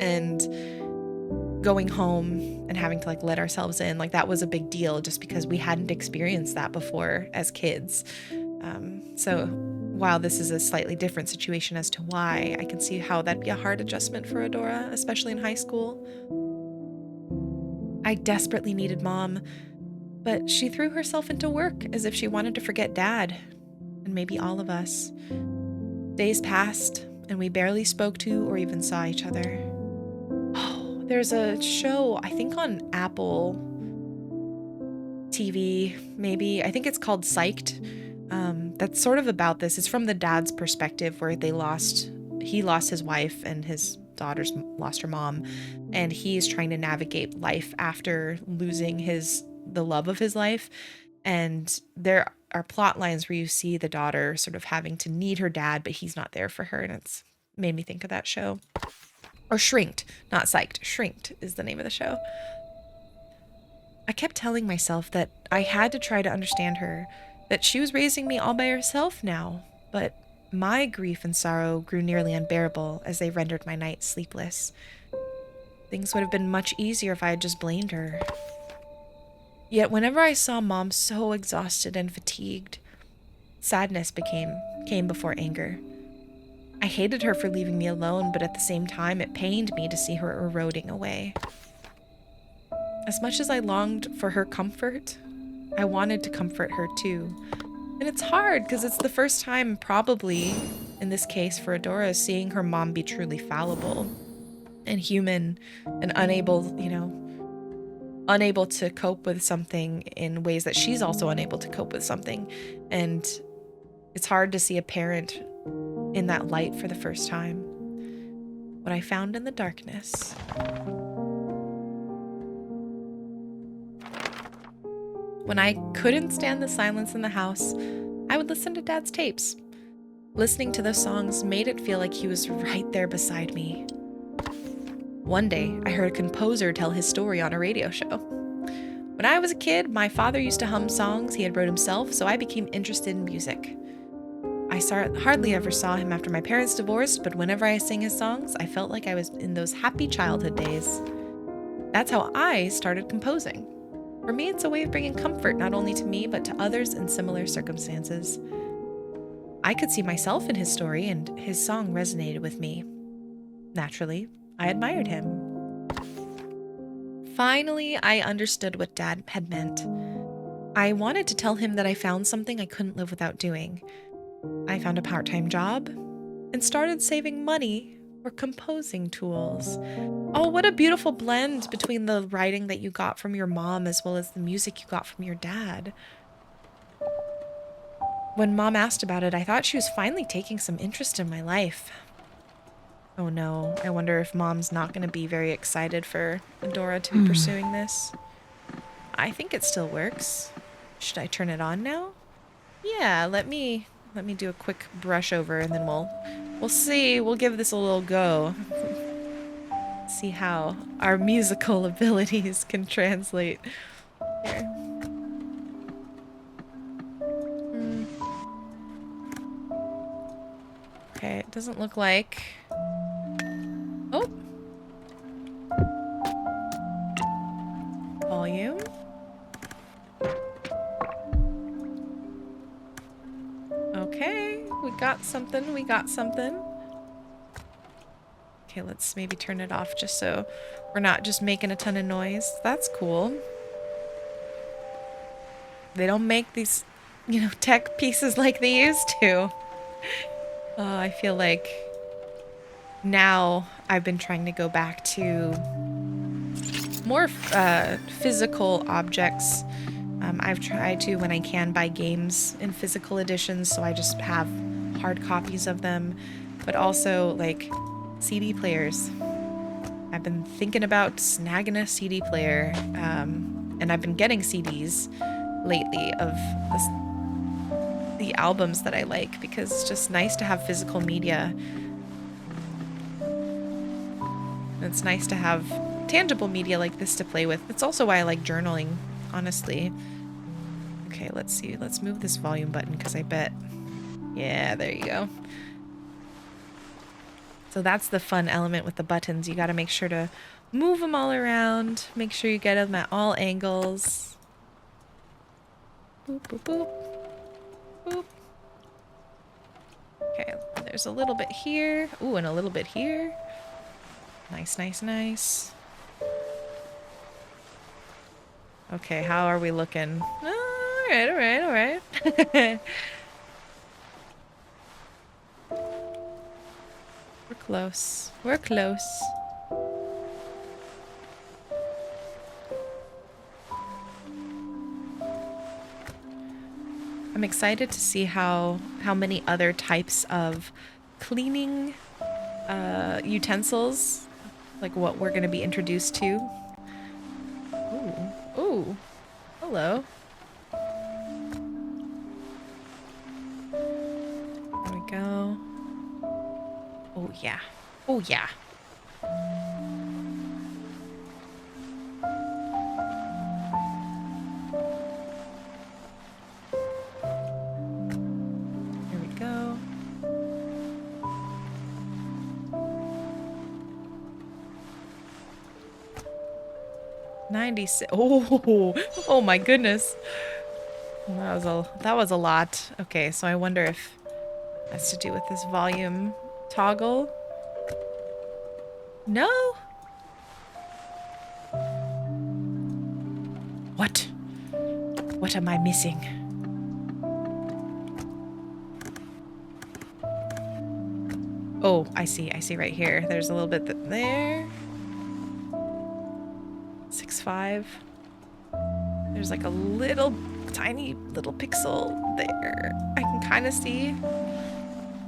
And going home and having to like let ourselves in, like that was a big deal just because we hadn't experienced that before as kids. So while this is a slightly different situation as to why, I can see how that'd be a hard adjustment for Adora, especially in high school. I desperately needed Mom, but she threw herself into work as if she wanted to forget Dad, and maybe all of us. Days passed, and we barely spoke to or even saw each other. Oh, there's a show, I think on Apple TV, maybe. I think it's called Psyched. That's sort of about this. It's from the dad's perspective where he lost his wife and his daughter's lost her mom, and he's trying to navigate life after losing the love of his life. And there are plot lines where you see the daughter sort of having to need her dad, but he's not there for her, and it's made me think of that show. Or Shrinked, not Psyched. Shrinked is the name of the show. I kept telling myself that I had to try to understand her, that she was raising me all by herself now, but my grief and sorrow grew nearly unbearable as they rendered my nights sleepless. Things would have been much easier if I had just blamed her. Yet whenever I saw Mom so exhausted and fatigued, sadness came before anger. I hated her for leaving me alone, but at the same time, it pained me to see her eroding away. As much as I longed for her comfort, I wanted to comfort her too. And it's hard because it's the first time, probably, in this case for Adora, seeing her mom be truly fallible and human and unable to cope with something in ways that she's also unable to cope with something. And it's hard to see a parent in that light for the first time. What I found in the darkness. When I couldn't stand the silence in the house, I would listen to Dad's tapes. Listening to those songs made it feel like he was right there beside me. One day, I heard a composer tell his story on a radio show. When I was a kid, my father used to hum songs he had wrote himself, so I became interested in music. I hardly ever saw him after my parents divorced, but whenever I sang his songs, I felt like I was in those happy childhood days. That's how I started composing. For me, it's a way of bringing comfort not only to me, but to others in similar circumstances. I could see myself in his story, and his song resonated with me. Naturally, I admired him. Finally, I understood what Dad had meant. I wanted to tell him that I found something I couldn't live without doing. I found a part-time job and started saving money for composing tools. Oh, what a beautiful blend between the writing that you got from your mom as well as the music you got from your dad. When Mom asked about it, I thought she was finally taking some interest in my life. Oh no, I wonder if Mom's not going to be very excited for Adora to be pursuing this. I think it still works. Should I turn it on now? Yeah, let me do a quick brush over and then we'll see. We'll give this a little go. See how our musical abilities can translate here. Okay, it doesn't look like... Oh! Volume. Okay, we got something. Okay, let's maybe turn it off just so we're not just making a ton of noise. That's cool. They don't make these, tech pieces like they used to. I feel like now I've been trying to go back to more physical objects. I've tried to, when I can, buy games in physical editions, so I just have hard copies of them, but also like CD players. I've been thinking about snagging a CD player, and I've been getting CDs lately of the albums that I like, because it's just nice to have physical media. It's nice to have tangible media like this to play with. That's also why I like journaling, honestly. Okay, let's see. Let's move this volume button because I bet... Yeah, there you go. So that's the fun element with the buttons. You got to make sure to move them all around. Make sure you get them at all angles. Boop, boop, boop. Boop. Okay, there's a little bit here. Ooh, and a little bit here. Nice, nice, nice. Okay, how are we looking? All right, all right, all right. We're close. We're close. I'm excited to see how many other types of cleaning utensils, like what we're going to be introduced to. Ooh, ooh, hello. There we go. Oh yeah, oh yeah. Here we go. Oh my goodness. That was a lot. Okay, so I wonder if that's to do with this volume toggle. No. What? What am I missing? Oh, I see right here. There's a little bit there. 6.5. There's like a little tiny little pixel there. I can kind of see.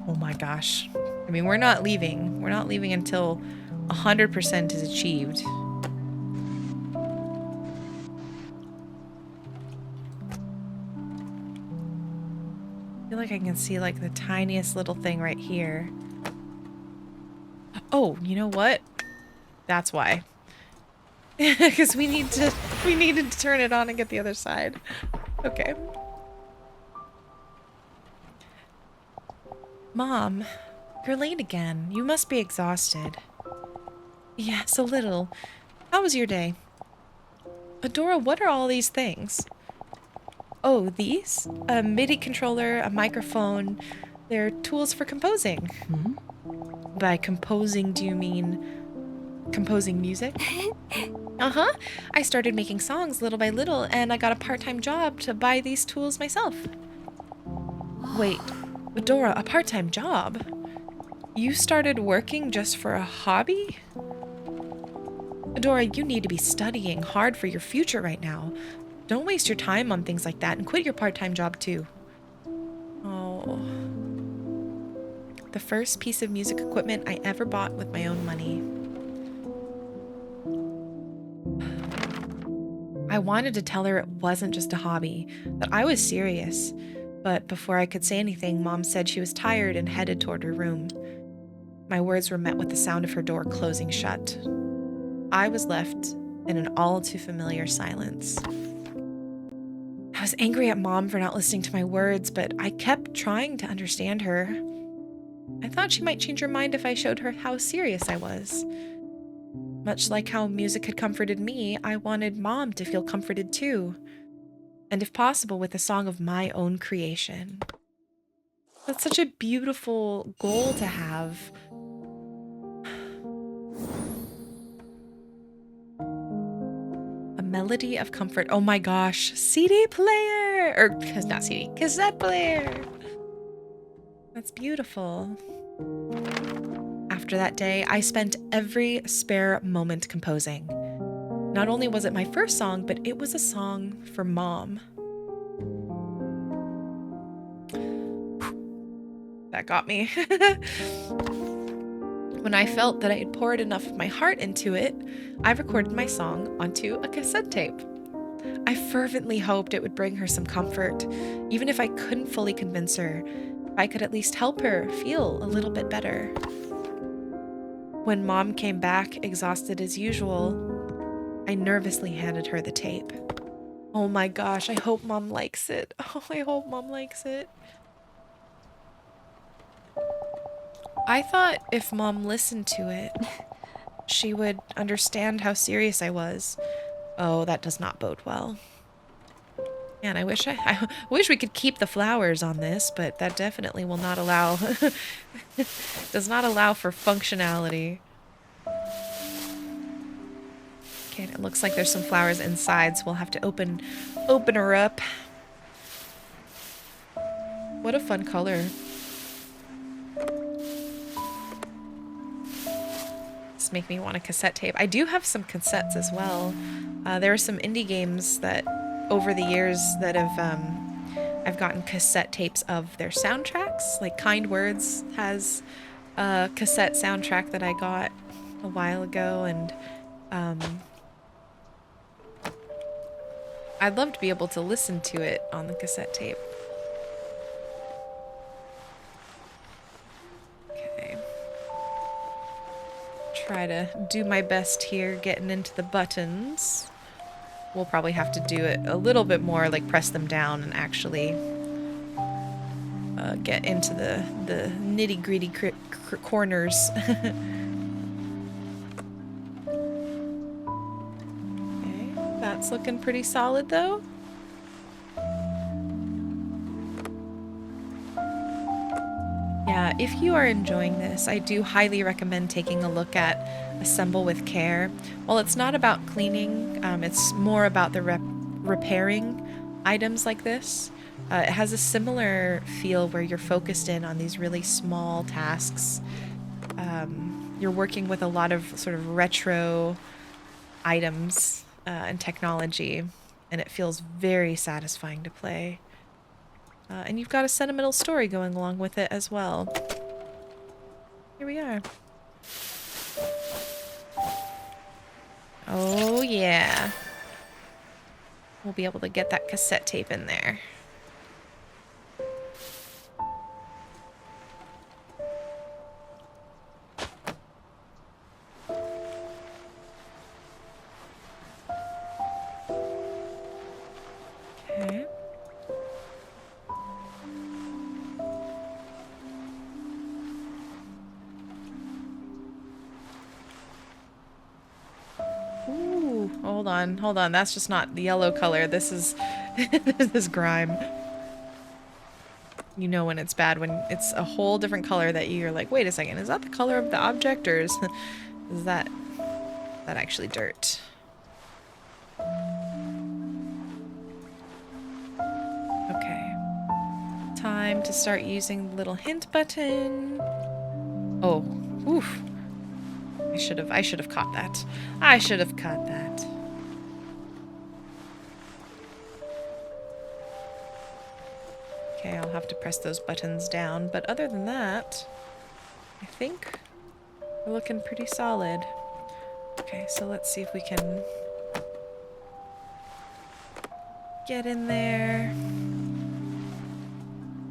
Oh my gosh. I mean, we're not leaving. We're not leaving until 100% is achieved. I feel like I can see like the tiniest little thing right here. Oh, you know what? That's why. Because we needed to turn it on and get the other side. Okay. Mom, you're late again. You must be exhausted. Yes, a little. How was your day? Adora, what are all these things? Oh, these? A MIDI controller, a microphone. They're tools for composing. Hmm? By composing, do you mean composing music? Uh-huh. I started making songs little by little, and I got a part-time job to buy these tools myself. Wait, Adora, a part-time job? You started working just for a hobby? Adora, you need to be studying hard for your future right now. Don't waste your time on things like that and quit your part-time job too. Oh. The first piece of music equipment I ever bought with my own money. I wanted to tell her it wasn't just a hobby, that I was serious. But before I could say anything, Mom said she was tired and headed toward her room. My words were met with the sound of her door closing shut. I was left in an all too familiar silence. I was angry at Mom for not listening to my words, but I kept trying to understand her. I thought she might change her mind if I showed her how serious I was. Much like how music had comforted me, I wanted Mom to feel comforted too. And if possible, with a song of my own creation. That's such a beautiful goal to have. A melody of comfort. Oh my gosh. CD player! Or, not CD, cassette player! That's beautiful. After that day, I spent every spare moment composing. Not only was it my first song, but it was a song for Mom. That got me. When I felt that I had poured enough of my heart into it, I recorded my song onto a cassette tape. I fervently hoped it would bring her some comfort, even if I couldn't fully convince her. I could at least help her feel a little bit better. When Mom came back, exhausted as usual, I nervously handed her the tape. Oh my gosh, I hope Mom likes it. Oh, I hope Mom likes it. I thought if Mom listened to it, she would understand how serious I was. Oh, that does not bode well. Man, I wish I wish we could keep the flowers on this, but that definitely will not allow does not allow for functionality. Okay, it looks like there's some flowers inside, so we'll have to open her up. What a fun color. This make me want a cassette tape. I do have some cassettes as well. There are some indie games that over the years that have I've gotten cassette tapes of their soundtracks. Like Kind Words has a cassette soundtrack that I got a while ago, and I'd love to be able to listen to it on the cassette tape. Okay. Try to do my best here getting into the buttons. We'll probably have to do it a little bit more, like press them down and actually get into the nitty-gritty corners. Okay, that's looking pretty solid though. Yeah, if you are enjoying this, I do highly recommend taking a look at Assemble with Care. While it's not about cleaning, it's more about the repairing items like this. It has a similar feel where you're focused in on these really small tasks. You're working with a lot of sort of retro items and technology, and it feels very satisfying to play. And you've got a sentimental story going along with it as well. Here we are. Oh yeah. We'll be able to get that cassette tape in there. Okay. Ooh, hold on. That's just not the yellow color. This is this is grime. You know when it's bad when it's a whole different color that you're like, wait a second, is that the color of the object, or is that actually dirt? Okay. Time to start using the little hint button. Oh, oof. I should have caught that. I should have caught that. Okay, I'll have to press those buttons down, but other than that, I think we're looking pretty solid. Okay, so let's see if we can get in there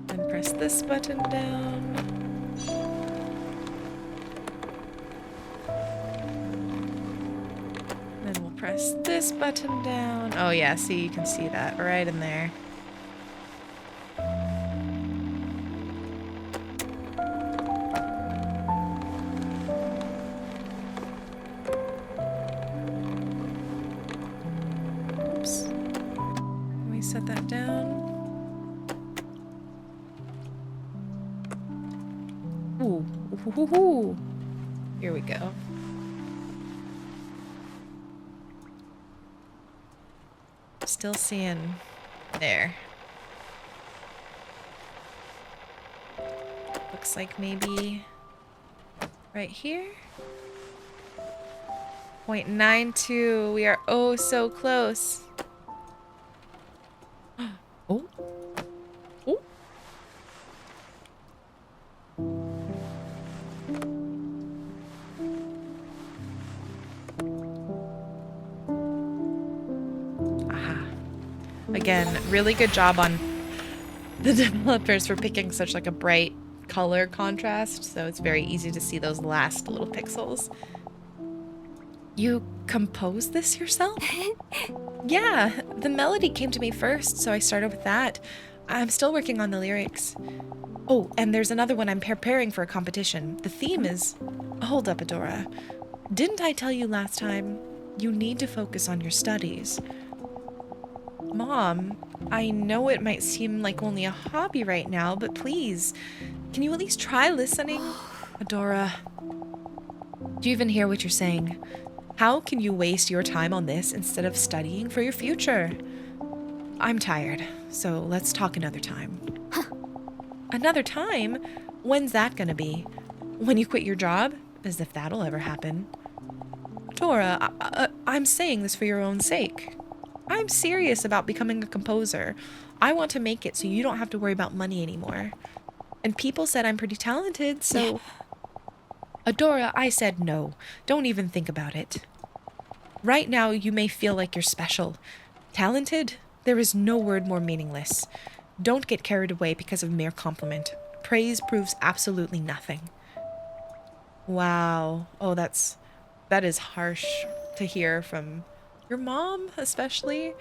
and press this button down. Then we'll press this button down. Oh yeah, see, you can see that right in there. Set that down. Ooh. Ooh. Here we go. Still seeing there. Looks like maybe right here. 0.92. We are oh so close. Oh. Oh. Aha. Again, really good job on the developers for picking such like a bright color contrast, so it's very easy to see those last little pixels. You composed this yourself? Yeah, the melody came to me first, so I started with that. I'm still working on the lyrics. Oh, and there's another one I'm preparing for a competition. The theme is... Hold up, Adora. Didn't I tell you last time? You need to focus on your studies. Mom, I know it might seem like only a hobby right now, but please, can you at least try listening? Adora, do you even hear what you're saying? How can you waste your time on this instead of studying for your future? I'm tired, so let's talk another time. Another time? When's that gonna be? When you quit your job? As if that'll ever happen. Dora, I'm saying this for your own sake. I'm serious about becoming a composer. I want to make it so you don't have to worry about money anymore. And people said I'm pretty talented, so... Adora, I said no. Don't even think about it. Right now, you may feel like you're special. Talented? There is no word more meaningless. Don't get carried away because of mere compliment. Praise proves absolutely nothing. Wow. Oh, that is harsh to hear from your mom, especially.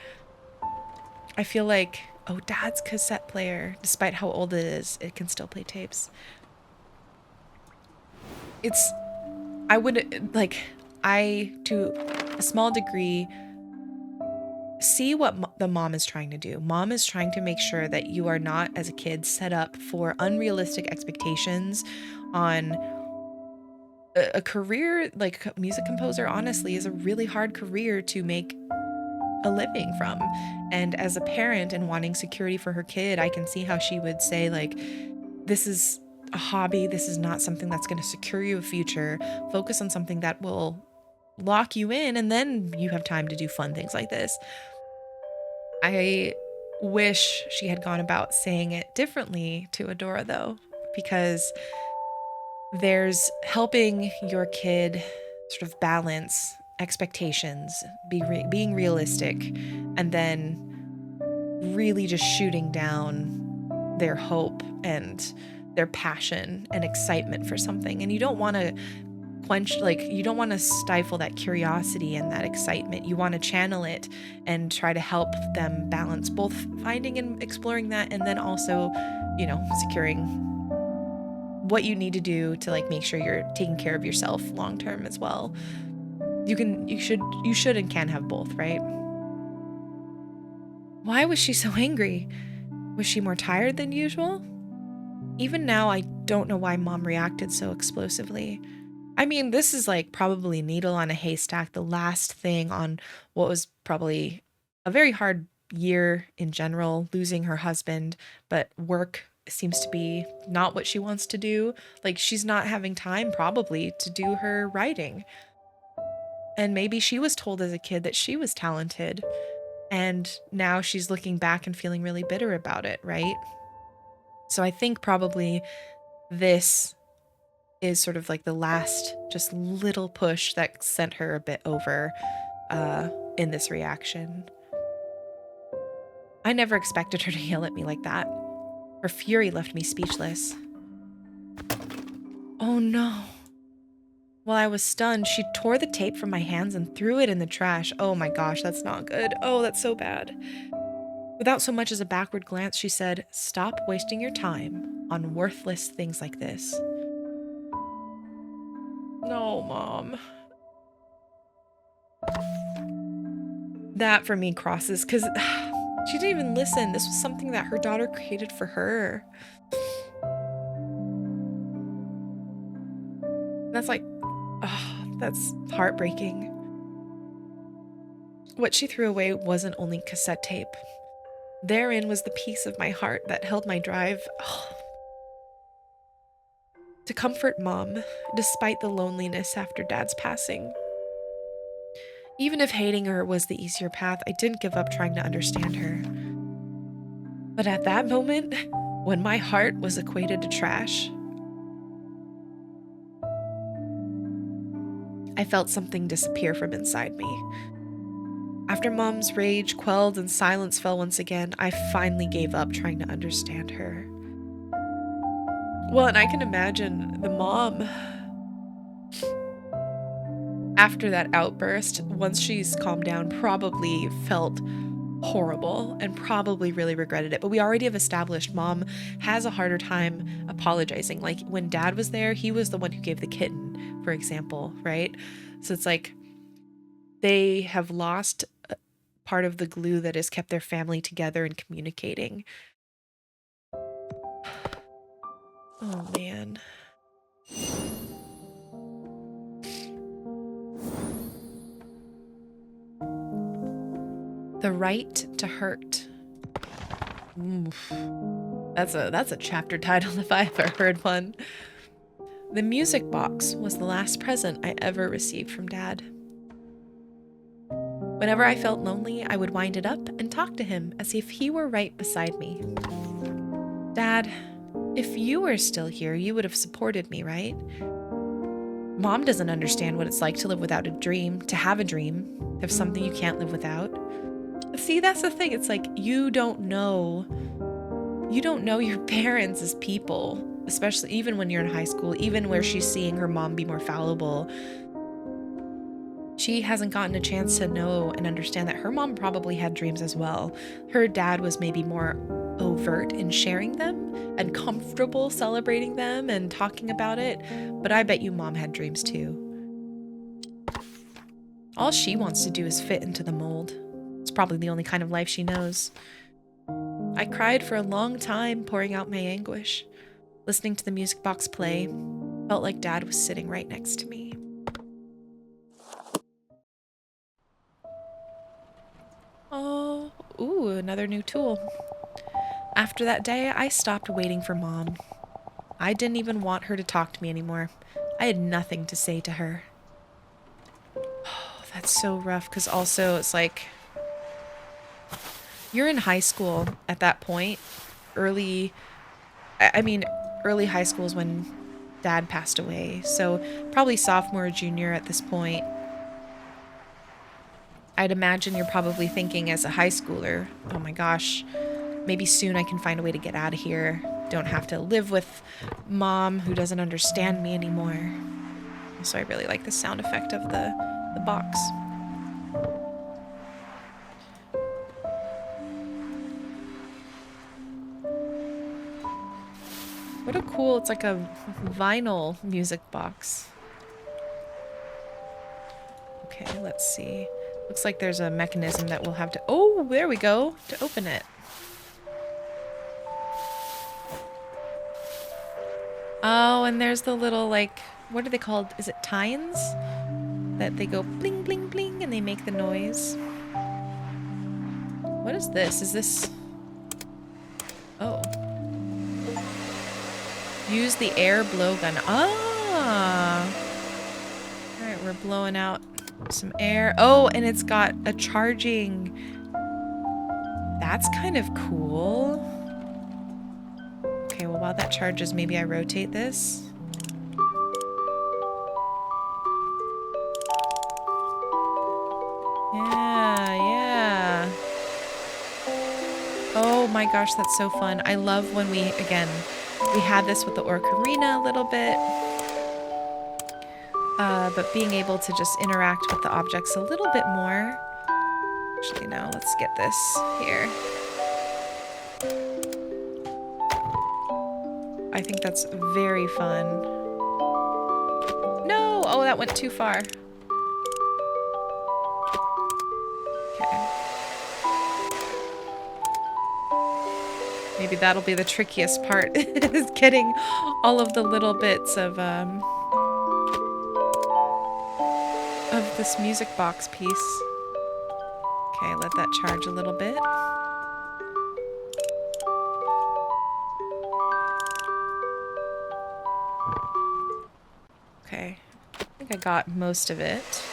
I feel like, oh, Dad's cassette player, despite how old it is, it can still play tapes. I would, like, to a small degree, see what the mom is trying to do. Mom is trying to make sure that you are not, as a kid, set up for unrealistic expectations on a career. Like music composer, honestly, is a really hard career to make a living from. And as a parent and wanting security for her kid, I can see how she would say, like, this is a hobby. This is not something that's going to secure you a future. Focus on something that will lock you in, and then you have time to do fun things like this. I wish she had gone about saying it differently to Adora, though, because there's helping your kid sort of balance expectations, being realistic, and then really just shooting down their hope and their passion and excitement for something. And you don't want to you don't want to stifle that curiosity and that excitement. You want to channel it and try to help them balance both finding and exploring that, and then also, securing what you need to do to like make sure you're taking care of yourself long term as well. You should and can have both, right? Why was she so angry? Was she more tired than usual? Even now, I don't know why Mom reacted so explosively. I mean, this is like probably needle on a haystack, the last thing on what was probably a very hard year in general, losing her husband, but work seems to be not what she wants to do. Like, she's not having time probably to do her writing. And maybe she was told as a kid that she was talented, and now she's looking back and feeling really bitter about it, right? So I think probably this is sort of like the last just little push that sent her a bit over in this reaction. I never expected her to yell at me like that. Her fury left me speechless. Oh no. While I was stunned, she tore the tape from my hands and threw it in the trash. Oh my gosh, that's not good. Oh, that's so bad. Without so much as a backward glance, she said, "Stop wasting your time on worthless things like this." No, Mom. That for me crosses, because she didn't even listen. This was something that her daughter created for her. That's like, that's heartbreaking. What she threw away wasn't only cassette tape. Therein was the piece of my heart that held my drive to comfort Mom, despite the loneliness after Dad's passing. Even if hating her was the easier path, I didn't give up trying to understand her. But at that moment, when my heart was equated to trash, I felt something disappear from inside me. After Mom's rage quelled and silence fell once again, I finally gave up trying to understand her. Well, and I can imagine the mom after that outburst, once she's calmed down, probably felt horrible and probably really regretted it. But we already have established mom has a harder time apologizing. Like when dad was there, he was the one who gave the kitten, for example, right? So it's like they have lost part of the glue that has kept their family together and communicating. Oh man. The right to hurt. Oof. That's a chapter title if I ever heard one. The music box was the last present I ever received from Dad. Whenever I felt lonely, I would wind it up and talk to him as if he were right beside me. Dad, if you were still here, you would have supported me, right? Mom doesn't understand what it's like to live without a dream, to have a dream, have something you can't live without. See, that's the thing. It's like you don't know your parents as people, especially even when you're in high school, even where she's seeing her mom be more fallible. She hasn't gotten a chance to know and understand that her mom probably had dreams as well. Her dad was maybe more overt in sharing them and comfortable celebrating them and talking about it, but I bet you mom had dreams too. All she wants to do is fit into the mold. It's probably the only kind of life she knows. I cried for a long time, pouring out my anguish. Listening to the music box play, felt like Dad was sitting right next to me. Oh, ooh, another new tool. After that day, I stopped waiting for Mom. I didn't even want her to talk to me anymore. I had nothing to say to her. Oh, that's so rough, because also it's like, you're in high school at that point. Early high school is when Dad passed away, so probably sophomore or junior at this point. I'd imagine you're probably thinking as a high schooler, oh my gosh, maybe soon I can find a way to get out of here. Don't have to live with Mom who doesn't understand me anymore. So I really like the sound effect of the box. What a cool, it's like a vinyl music box. Okay, let's see. Looks like there's a mechanism that we'll have to... Oh, there we go. To open it. Oh, and there's the little, like... What are they called? Is it tines? That they go bling, bling, bling, and they make the noise. What is this? Is this... Oh. Use the air blow gun. Ah! Alright, we're blowing out some air. Oh, and it's got a charging... That's kind of cool. Okay, well, while that charges, maybe I rotate this. Yeah. Oh my gosh, that's so fun. I love when we had this with the Orcarina a little bit. But being able to just interact with the objects a little bit more. Actually, no, let's get this here. I think that's very fun. No! Oh, that went too far. Okay. Maybe that'll be the trickiest part, is getting all of the little bits of this music box piece. Okay, let that charge a little bit. Okay, I think I got most of it.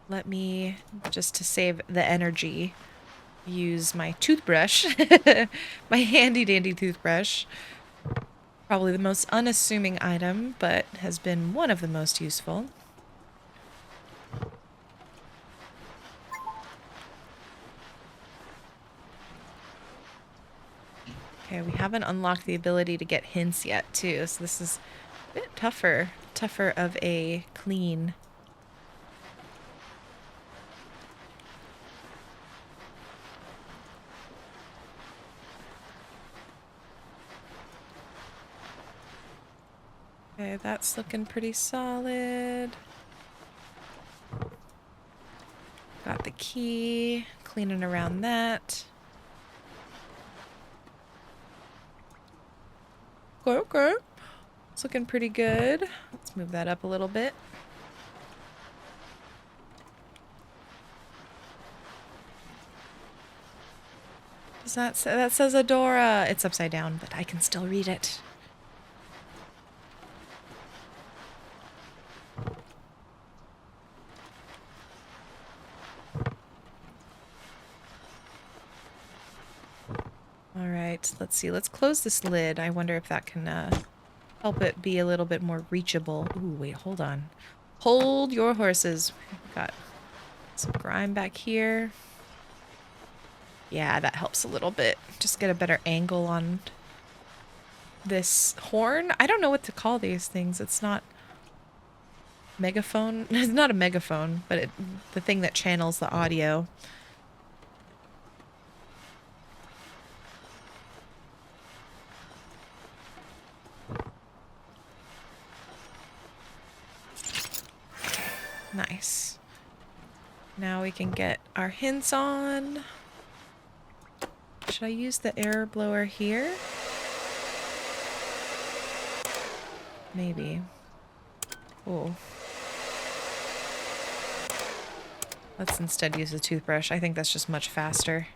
Let me, just to save the energy, use my toothbrush. My handy dandy toothbrush. Probably the most unassuming item, but has been one of the most useful. Okay, we haven't unlocked the ability to get hints yet, too, so this is a bit tougher of a clean. Okay, that's looking pretty solid. Got the key, cleaning around that. Okay. It's looking pretty good. Let's move that up a little bit. Does that say, that says Adora? It's upside down, but I can still read it. All right, let's see. Let's close this lid. I wonder if that can help it be a little bit more reachable. Ooh, wait, hold on. Hold your horses. We've got some grime back here. Yeah, that helps a little bit. Just get a better angle on this horn. I don't know what to call these things. It's not megaphone. It's not a megaphone, but the thing that channels the audio. Nice. Now we can get our hints on. Should I use the air blower here? Maybe. Oh. Let's instead use the toothbrush. I think that's just much faster.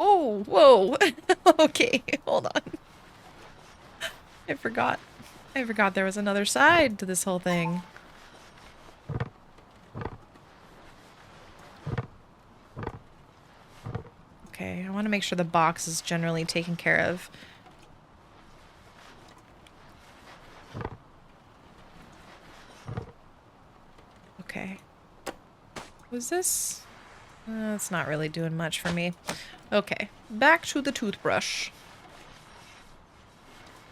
Oh, whoa. Okay, hold on. I forgot there was another side to this whole thing. Okay, I want to make sure the box is generally taken care of. Okay. Was this? It's not really doing much for me. Okay, back to the toothbrush.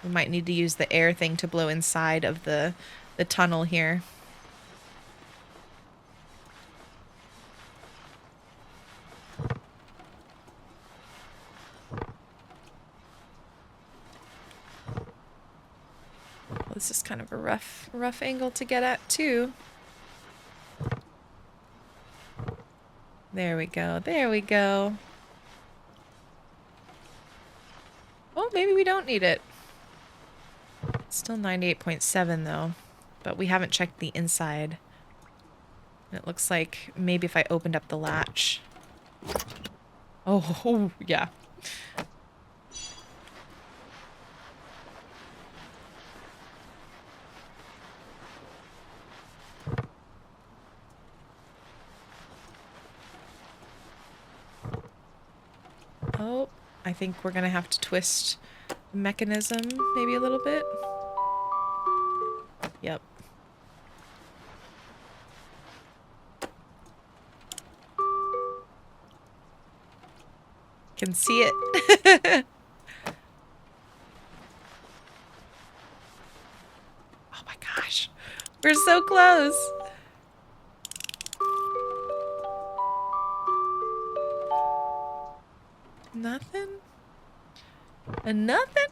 We might need to use the air thing to blow inside of the tunnel here. Well, this is kind of a rough angle to get at too. There we go. There we go. Oh, maybe we don't need it. It's still 98.7 though, but we haven't checked the inside. It looks like maybe if I opened up the latch. Oh, yeah. Oh, I think we're gonna have to twist the mechanism maybe a little bit. Yep. Can see it. Oh my gosh. We're so close. Nothing? And nothing?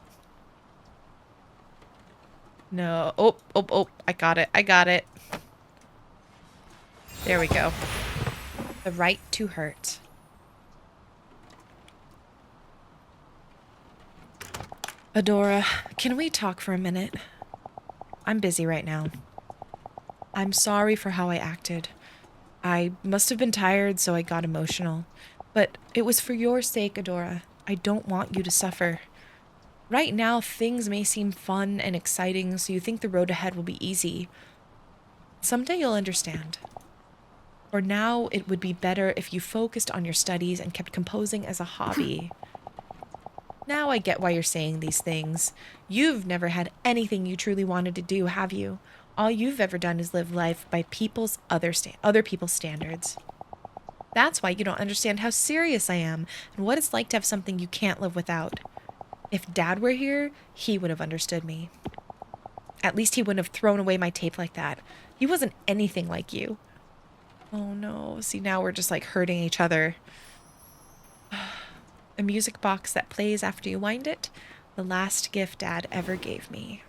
No. Oh. I got it. I got it. There we go. The right to hurt. Adora, can we talk for a minute? I'm busy right now. I'm sorry for how I acted. I must have been tired, so I got emotional. But it was for your sake, Adora. I don't want you to suffer. Right now, things may seem fun and exciting, so you think the road ahead will be easy. Someday you'll understand. For now, it would be better if you focused on your studies and kept composing as a hobby. Now I get why you're saying these things. You've never had anything you truly wanted to do, have you? All you've ever done is live life by other people's standards. That's why you don't understand how serious I am and what it's like to have something you can't live without. If Dad were here, he would have understood me. At least he wouldn't have thrown away my tape like that. He wasn't anything like you. Oh no, see, now we're just like hurting each other. A music box that plays after you wind it. The last gift Dad ever gave me.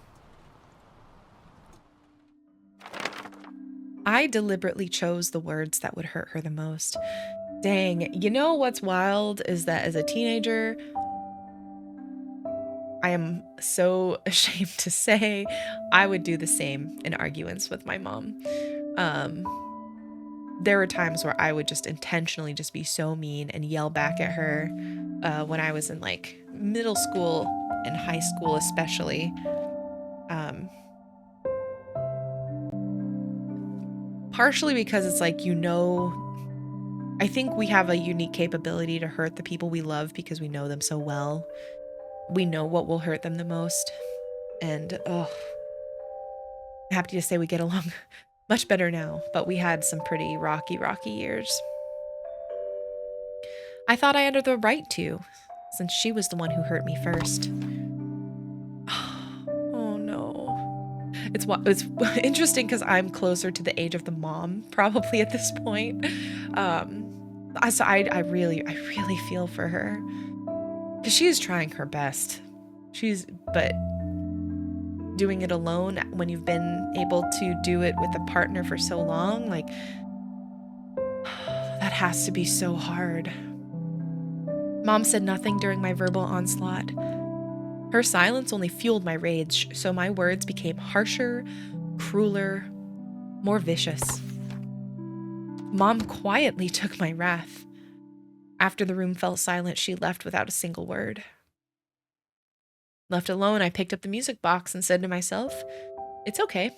I deliberately chose the words that would hurt her the most. Dang, you know what's wild is that as a teenager, I am so ashamed to say I would do the same in arguments with my mom. There were times where I would just intentionally just be so mean and yell back at her when I was in like middle school and high school especially. Partially because it's like, you know, I think we have a unique capability to hurt the people we love because we know them so well. We know what will hurt them the most. And, I'm happy to say we get along much better now, but we had some pretty rocky years. I thought I had the right to, since she was the one who hurt me first. Oh no. It's interesting because I'm closer to the age of the mom probably at this point. So I really feel for her because she is trying her best. But doing it alone when you've been able to do it with a partner for so long, like that has to be so hard. Mom said nothing during my verbal onslaught. Her silence only fueled my rage, so my words became harsher, crueler, more vicious. Mom quietly took my wrath. After the room fell silent, she left without a single word. Left alone, I picked up the music box and said to myself, "It's okay.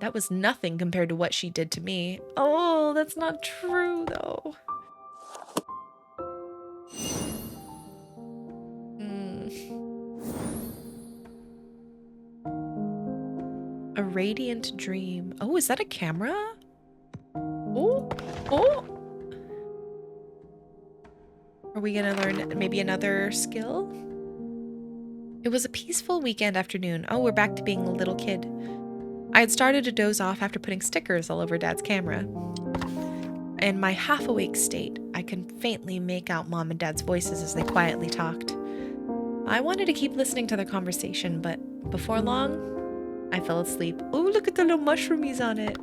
That was nothing compared to what she did to me." Oh, that's not true, though. A radiant dream. Oh, is that a camera? Oh. Are we gonna learn maybe another skill? It was a peaceful weekend afternoon. Oh, we're back to being a little kid. I had started to doze off after putting stickers all over Dad's camera. In my half-awake state, I can faintly make out Mom and Dad's voices as they quietly talked. I wanted to keep listening to their conversation, but before long, I fell asleep. Oh, look at the little mushroomies on it.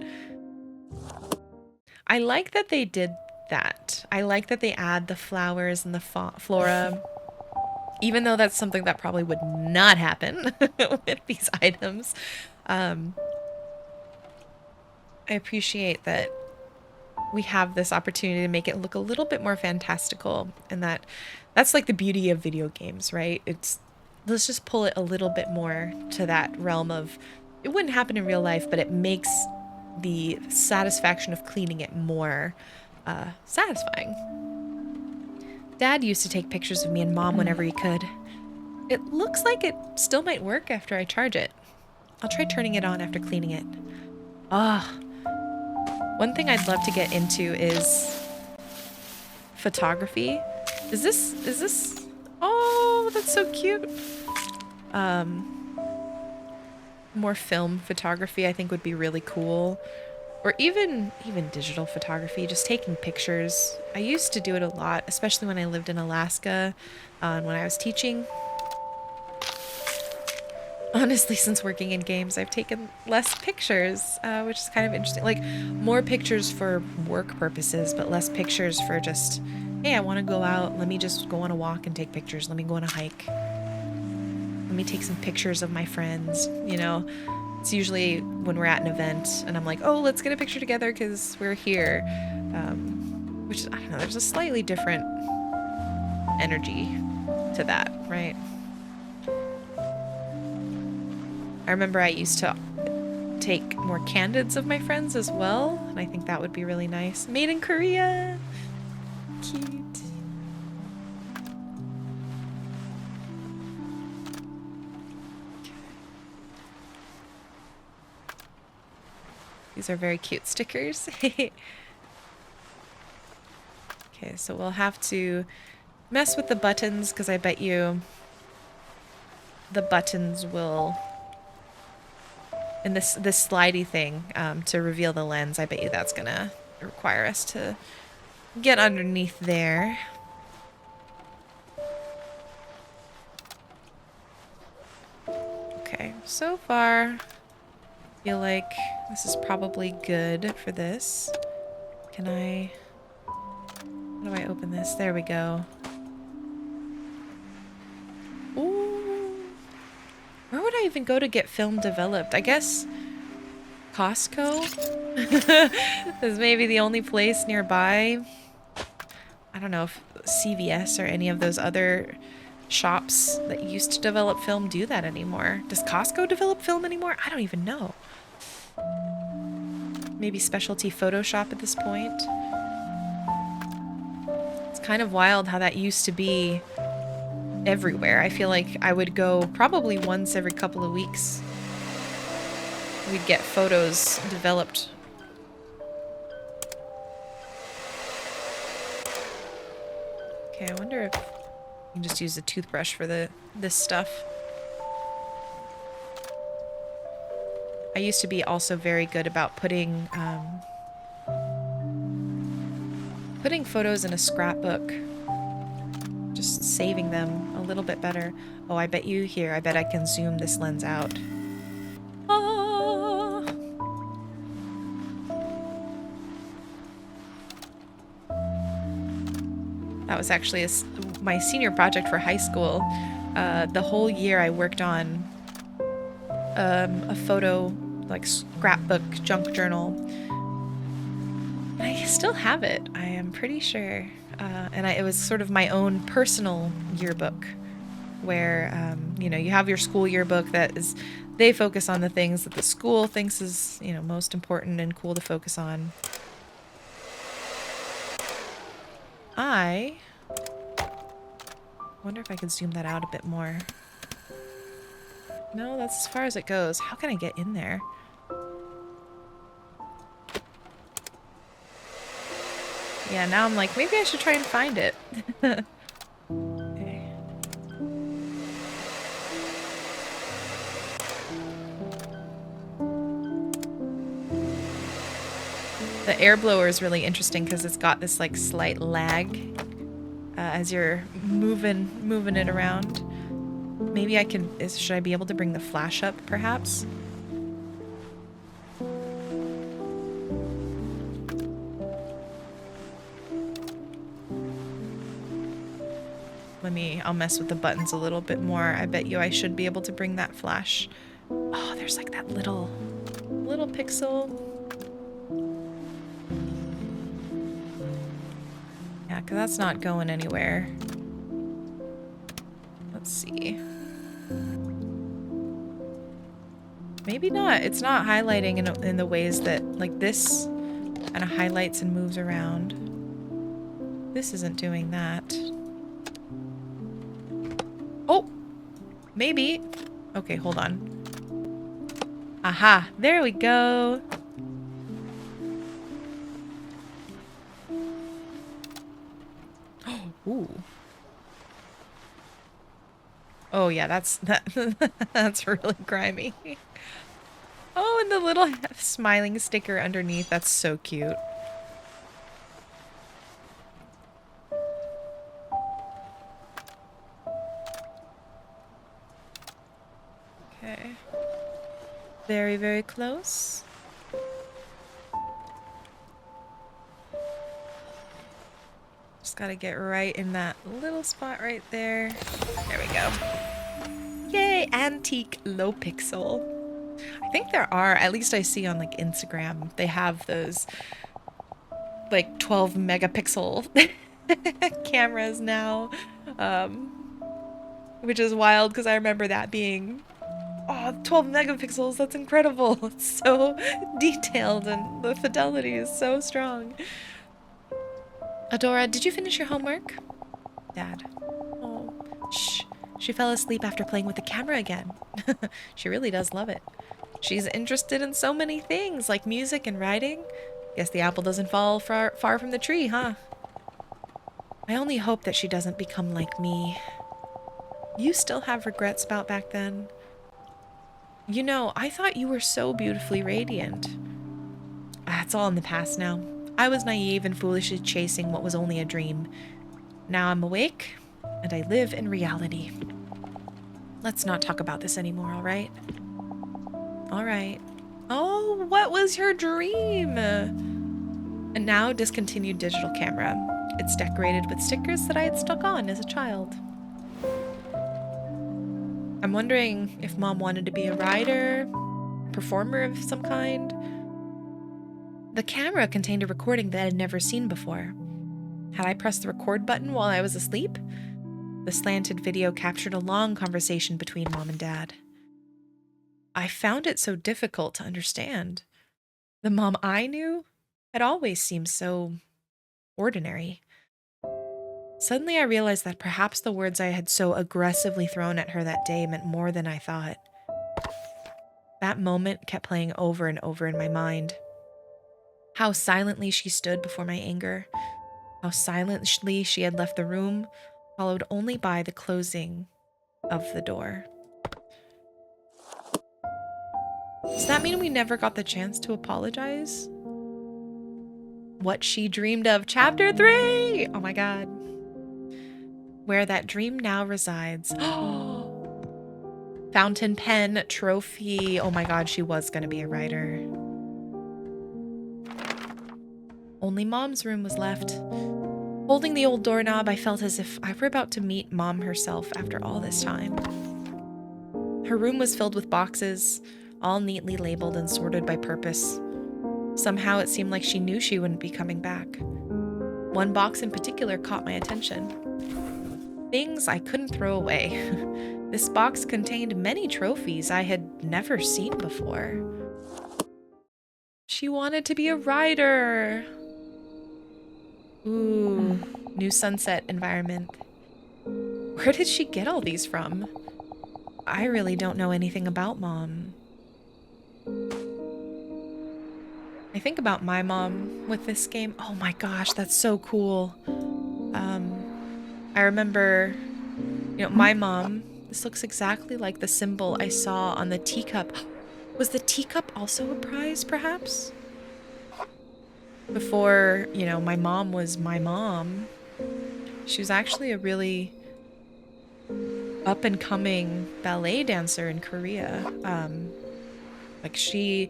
I like that they did that. I like that they add the flowers and the flora, even though that's something that probably would not happen with these items. I appreciate that we have this opportunity to make it look a little bit more fantastical, and that's like the beauty of video games, right? Let's just pull it a little bit more to that realm of, it wouldn't happen in real life, but it makes the satisfaction of cleaning it more satisfying. Dad used to take pictures of me and Mom whenever he could. It looks like it still might work after I charge it. I'll try turning it on after cleaning it. One thing I'd love to get into is photography. Is this? Oh, that's so cute. More film photography I think would be really cool. Or even digital photography, just taking pictures. I used to do it a lot, especially when I lived in Alaska, and when I was teaching. Honestly, since working in games, I've taken less pictures, which is kind of interesting. Like, more pictures for work purposes, but less pictures for just, hey, I want to go out. Let me just go on a walk and take pictures. Let me go on a hike. Let me take some pictures of my friends, you know? It's usually when we're at an event and I'm like, oh, let's get a picture together because we're here. Which, I don't know, there's a slightly different energy to that, right? I remember I used to take more candids of my friends as well, and I think that would be really nice. Made in Korea! Cute. These are very cute stickers. Okay. Okay, so we'll have to mess with the buttons because I bet you the buttons will, and this slidey thing to reveal the lens, I bet you that's gonna require us to get underneath there. Okay, so far I feel like this is probably good for this. Can I, how do I open this? There we go. Ooh. Where would I even go to get film developed? I guess Costco is maybe the only place nearby. I don't know if CVS or any of those other shops that used to develop film do that anymore. Does Costco develop film anymore? I don't even know. Maybe specialty Photoshop at this point. It's kind of wild how that used to be everywhere. I feel like I would go probably once every couple of weeks. We'd get photos developed. Okay, I wonder if you can just use a toothbrush for this stuff. I used to be also very good about putting photos in a scrapbook. Just saving them a little bit better. Oh, I bet you here, I bet I can zoom this lens out. Ah! That was actually my senior project for high school. The whole year I worked on a photo, like scrapbook, junk journal. I still have it, I am pretty sure. And it was sort of my own personal yearbook where, you know, you have your school yearbook that is, they focus on the things that the school thinks is, you know, most important and cool to focus on. I wonder if I could zoom that out a bit more. No, that's as far as it goes. How can I get in there? Yeah, now I'm like, maybe I should try and find it. Okay. The air blower is really interesting because it's got this like slight lag as you're moving it around. Maybe I can, should I be able to bring the flash up perhaps? I'll mess with the buttons a little bit more. I bet you I should be able to bring that flash. Oh, there's like that little pixel. Yeah, because that's not going anywhere. Let's see. Maybe not. It's not highlighting in the ways that, like this kind of highlights and moves around. This isn't doing that. Oh! Maybe. Okay, hold on. Aha! There we go! Ooh. Oh yeah, that's really grimy. Oh, and the little smiling sticker underneath. That's so cute. Okay. Very, very close. Just gotta get right in that little spot right there. There we go. Yay, antique low pixel. I think there are, at least I see on like Instagram, they have those like 12 megapixel cameras now, which is wild because I remember that being, oh, 12 megapixels, that's incredible. It's so detailed and the fidelity is so strong. Adora, did you finish your homework? Dad. Oh, shh. She fell asleep after playing with the camera again. She really does love it. She's interested in so many things, like music and writing. Guess the apple doesn't fall far from the tree, huh? I only hope that she doesn't become like me. You still have regrets about back then? You know, I thought you were so beautifully radiant. It's all in the past now. I was naive and foolishly chasing what was only a dream. Now I'm awake, and I live in reality. Let's not talk about this anymore, all right? All right. Oh, what was your dream? And now discontinued digital camera. It's decorated with stickers that I had stuck on as a child. I'm wondering if Mom wanted to be a writer, performer of some kind. The camera contained a recording that I had never seen before. Had I pressed the record button while I was asleep? The slanted video captured a long conversation between Mom and Dad. I found it so difficult to understand. The mom I knew had always seemed so ordinary. Suddenly I realized that perhaps the words I had so aggressively thrown at her that day meant more than I thought. That moment kept playing over and over in my mind. How silently she stood before my anger. How silently she had left the room, followed only by the closing of the door. Does that mean we never got the chance to apologize? What she dreamed of, chapter 3! Oh my god. Where that dream now resides. Fountain pen, trophy. Oh my god, she was gonna be a writer. Only Mom's room was left. Holding the old doorknob, I felt as if I were about to meet Mom herself after all this time. Her room was filled with boxes, all neatly labeled and sorted by purpose. Somehow it seemed like she knew she wouldn't be coming back. One box in particular caught my attention. Things I couldn't throw away. This box contained many trophies I had never seen before. She wanted to be a writer. Ooh, new sunset environment. Where did she get all these from? I really don't know anything about Mom. I think about my mom with this game. Oh my gosh, that's so cool. I remember, my mom, this looks exactly like the symbol I saw on the teacup. Was the teacup also a prize, perhaps? Before, my mom was my mom, she was actually a really up-and-coming ballet dancer in Korea. She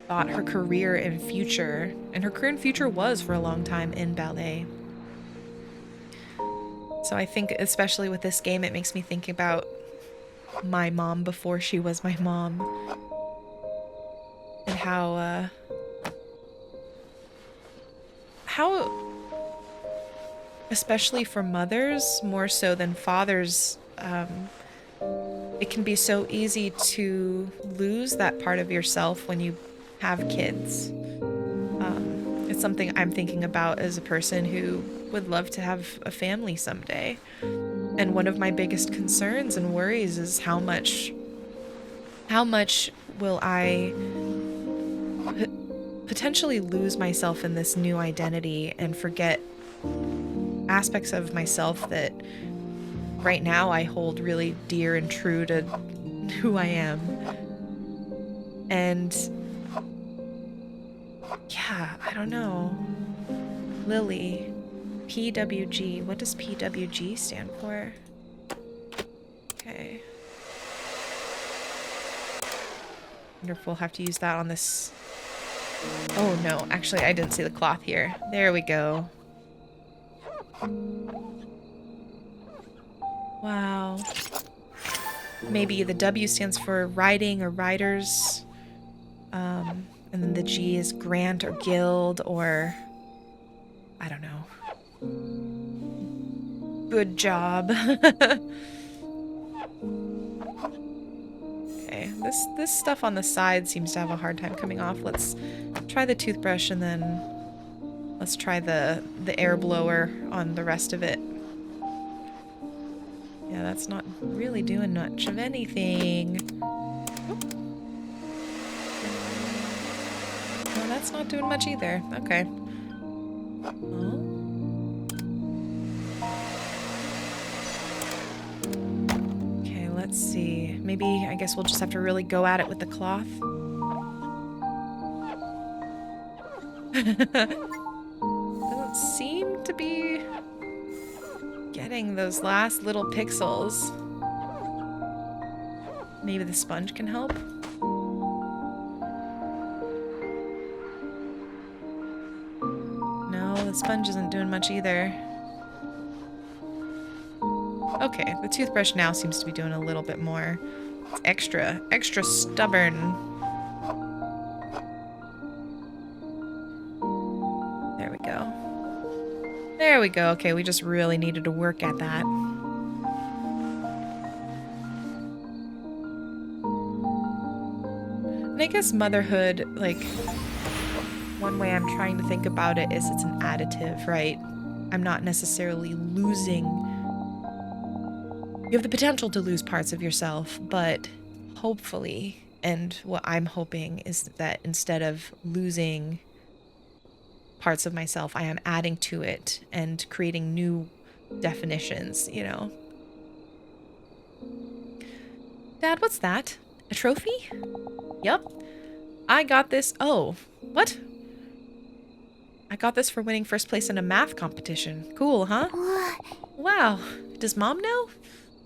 thought her career and future, and her career and future was for a long time in ballet. So I think, especially with this game, it makes me think about my mom before she was my mom. And how, especially for mothers, more so than fathers, it can be so easy to lose that part of yourself when you have kids. It's something I'm thinking about as a person who would love to have a family someday. And one of my biggest concerns and worries is how much will I potentially lose myself in this new identity and forget aspects of myself that right now I hold really dear and true to who I am. And yeah, I don't know. Lily. PWG. What does PWG stand for? Okay. Wonder if we'll have to use that on this. Oh no, actually I didn't see the cloth here. There we go. Wow. Maybe the W stands for writing or writers. And then the G is grant or guild or I don't know. Good job. Okay, this stuff on the side seems to have a hard time coming off. Let's try the toothbrush and then let's try the air blower on the rest of it. Yeah, that's not really doing much of anything. Oop. No, that's not doing much either. Okay. Oh. maybe I guess we'll just have to really go at it with the cloth. Doesn't seem to be getting those last little pixels. Maybe the sponge can help. No, the sponge isn't doing much either. Okay, the toothbrush now seems to be doing a little bit more. It's extra stubborn. There we go. There we go. Okay, we just really needed to work at that. And I guess motherhood, like, one way I'm trying to think about it is it's an additive, right? I'm not necessarily losing. You have the potential to lose parts of yourself, but hopefully, and what I'm hoping is that instead of losing parts of myself, I am adding to it and creating new definitions, you know? Dad, what's that? A trophy? Yup. I got this. Oh, what? I got this for winning first place in a math competition. Cool, huh? Wow. Does Mom know?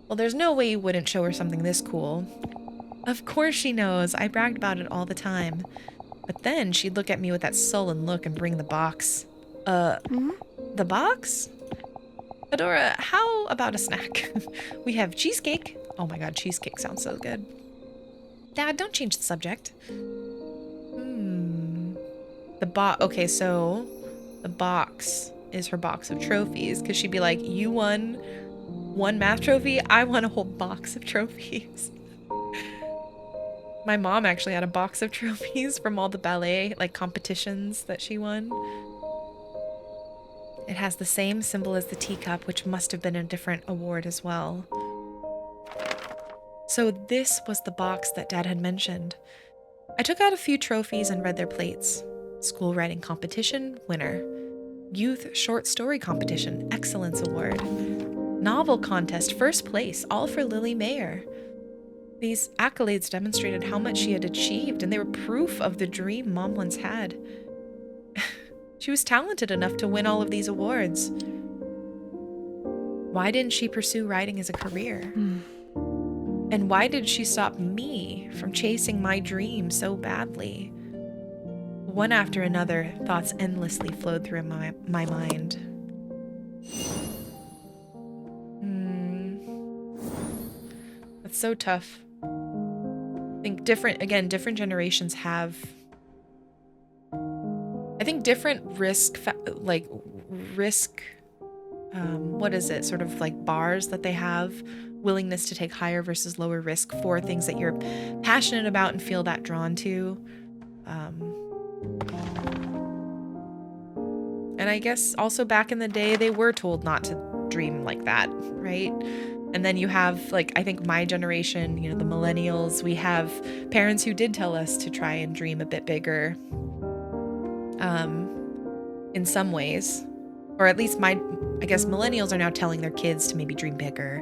Well, there's no way you wouldn't show her something this cool. Of course she knows. I bragged about it all the time. But then she'd look at me with that sullen look and bring the box. The box? Adora, how about a snack? We have cheesecake. Oh my god, cheesecake sounds so good. Dad, don't change the subject. Okay, so the box is her box of trophies, because she'd be like, you won one math trophy, I won a whole box of trophies. My mom actually had a box of trophies from all the ballet, like, competitions that she won. It has the same symbol as the teacup, which must have been a different award as well. So this was the box that Dad had mentioned. I took out a few trophies and read their plates. School writing competition, winner. Youth short story competition, excellence award. Novel contest, first place, all for Lily Mayer. These accolades demonstrated how much she had achieved, and they were proof of the dream Mom once had. She was talented enough to win all of these awards. Why didn't she pursue writing as a career? And why did she stop me from chasing my dream so badly? One after another, thoughts endlessly flowed through my mind. That's so tough. I think different generations have, I think different what is it, sort of like bars that they have, willingness to take higher versus lower risk for things that you're passionate about and feel that drawn to. And I guess also back in the day, they were told not to dream like that, right? And then you have, like, I think my generation, you know, the millennials, we have parents who did tell us to try and dream a bit bigger, in some ways. Or at least I guess millennials are now telling their kids to maybe dream bigger,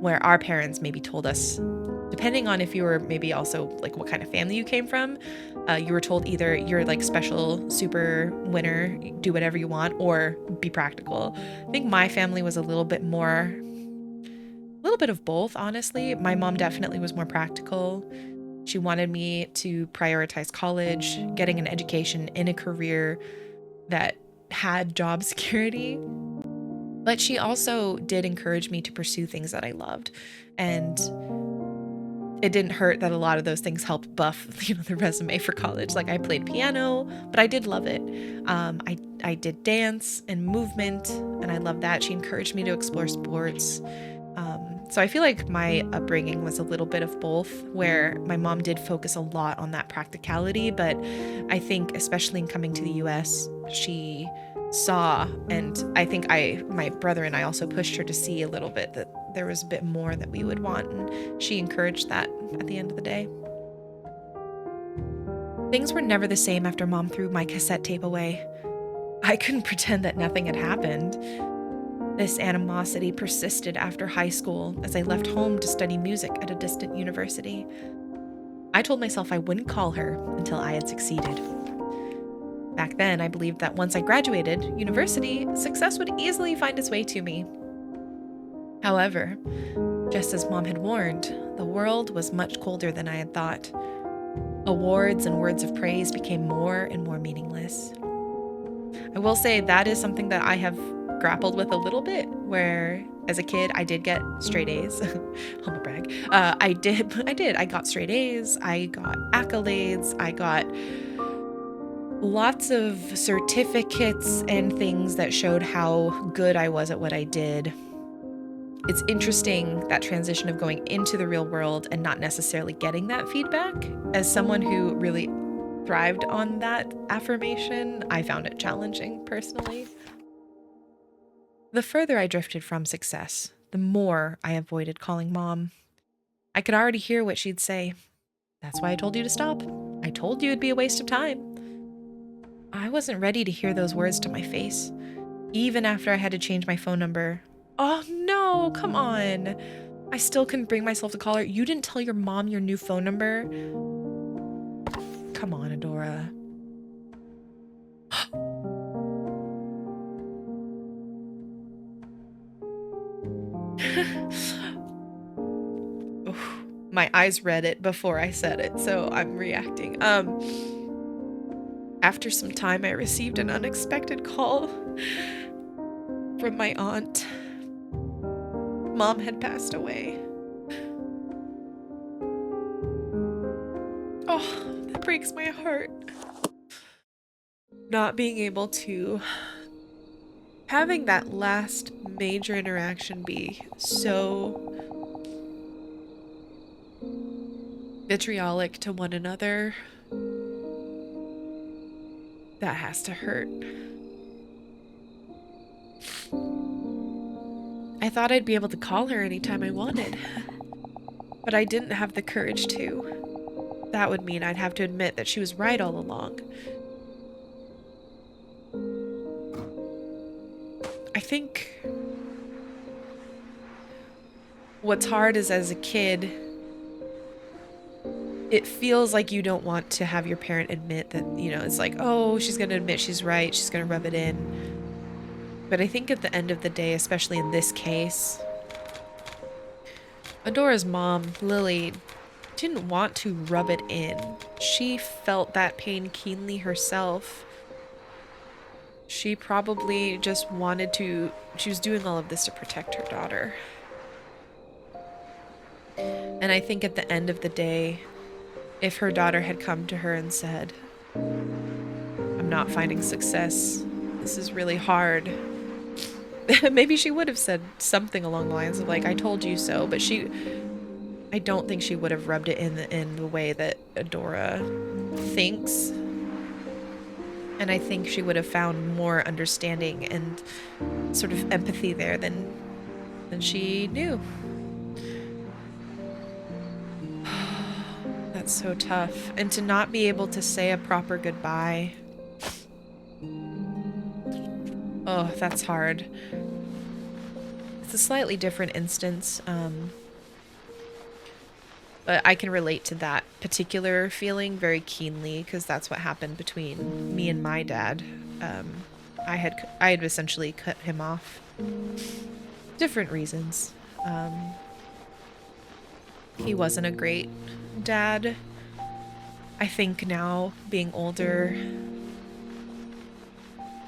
where our parents maybe told us, depending on if you were maybe also like what kind of family you came from, you were told either you're like special, super winner, do whatever you want, or be practical. I think my family was a little bit of both, honestly. My mom definitely was more practical. She wanted me to prioritize college, getting an education in a career that had job security. But she also did encourage me to pursue things that I loved. And it didn't hurt that a lot of those things helped buff, the resume for college. Like, I played piano, but I did love it. I did dance and movement, and I loved that. She encouraged me to explore sports. So I feel like my upbringing was a little bit of both, where my mom did focus a lot on that practicality, but I think especially in coming to the US, she saw, and I think my brother and I also pushed her to see a little bit that there was a bit more that we would want, and she encouraged that at the end of the day. Things were never the same after Mom threw my cassette tape away. I couldn't pretend that nothing had happened. This animosity persisted after high school as I left home to study music at a distant university. I told myself I wouldn't call her until I had succeeded. Back then, I believed that once I graduated university, success would easily find its way to me. However, just as Mom had warned, the world was much colder than I had thought. Awards and words of praise became more and more meaningless. I will say that is something that I have grappled with a little bit, where as a kid I did get straight A's. Humble brag. I did. I got straight A's. I got accolades. I got lots of certificates and things that showed how good I was at what I did. It's interesting, that transition of going into the real world and not necessarily getting that feedback. As someone who really thrived on that affirmation, I found it challenging personally. The further I drifted from success, the more I avoided calling Mom. I could already hear what she'd say. "That's why I told you to stop. I told you it'd be a waste of time." I wasn't ready to hear those words to my face, even after I had to change my phone number. Oh no, come on. I still couldn't bring myself to call her. "You didn't tell your mom your new phone number?" Come on, Adora. My eyes read it before I said it, so I'm reacting. After some time, I received an unexpected call from my aunt. Mom had passed away. Oh, that breaks my heart. Not being able to... having that last major interaction be so vitriolic to one another, that has to hurt. I thought I'd be able to call her anytime I wanted, but I didn't have the courage to. That would mean I'd have to admit that she was right all along. I think what's hard is, as a kid, it feels like you don't want to have your parent admit that, it's like, oh, she's going to admit she's right, she's going to rub it in. But I think at the end of the day, especially in this case, Adora's mom, Lily, didn't want to rub it in. She felt that pain keenly herself. She probably just she was doing all of this to protect her daughter. And I think at the end of the day, if her daughter had come to her and said, "I'm not finding success, this is really hard," maybe she would have said something along the lines of like, "I told you so," but I don't think she would have rubbed it in the way that Adora thinks. And I think she would have found more understanding and sort of empathy there than she knew. That's so tough. And to not be able to say a proper goodbye. Oh, that's hard. It's a slightly different instance, but I can relate to that particular feeling very keenly, because that's what happened between me and my dad. I had essentially cut him off. Different reasons. He wasn't a great dad. I think now, being older,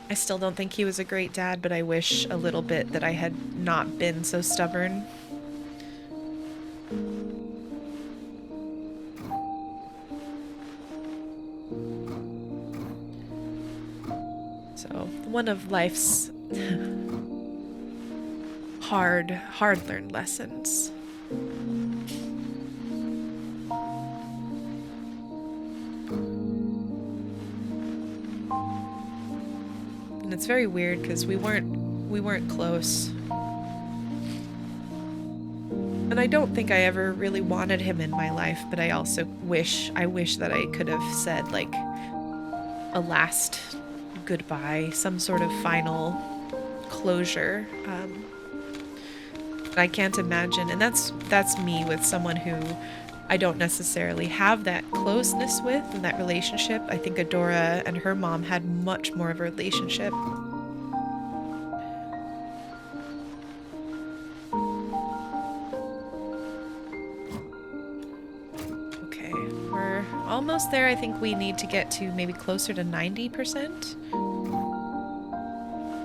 I still don't think he was a great dad, but I wish a little bit that I had not been so stubborn. So, one of life's hard learned lessons. And it's very weird because we weren't close. And I don't think I ever really wanted him in my life, but I also wish that I could have said like a last goodbye, some sort of final closure. I can't imagine, and that's me with someone who I don't necessarily have that closeness with and that relationship. I think Adora and her mom had much more of a relationship. Okay, we're almost there. I think we need to get to maybe closer to 90%.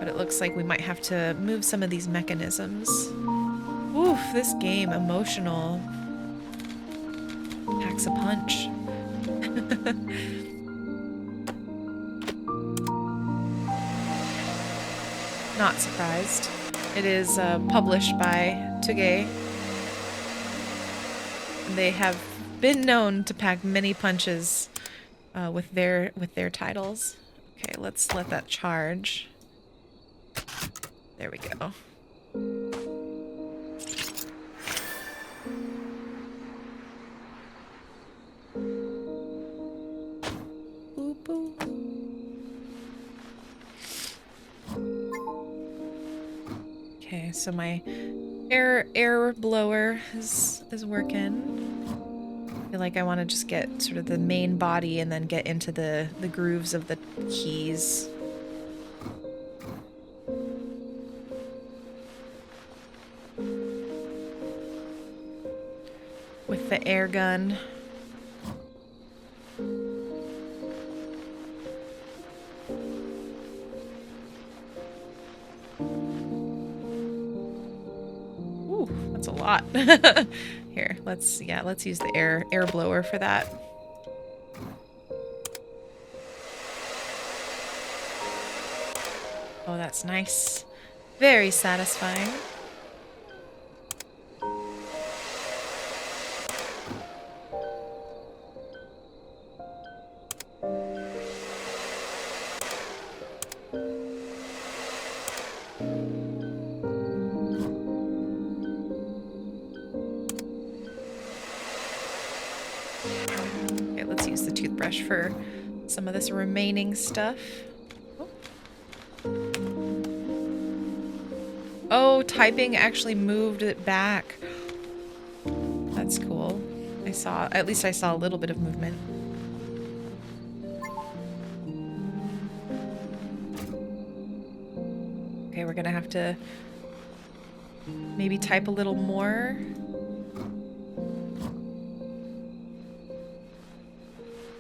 But it looks like we might have to move some of these mechanisms. Oof, this game, emotional. Packs a punch. Not surprised. It is published by Tugay. They have been known to pack many punches with their titles. Okay, let's let that charge. There we go. Boop, boop. Okay, so my air blower is working. I feel like I want to just get sort of the main body and then get into the grooves of the keys. With the air gun. Ooh, that's a lot. Here, let's use the air blower for that. Oh, that's nice. Very satisfying. Okay, let's use the toothbrush for some of this remaining stuff. Oh, typing actually moved it back. That's cool. At least I saw a little bit of movement. Okay, we're gonna have to maybe type a little more.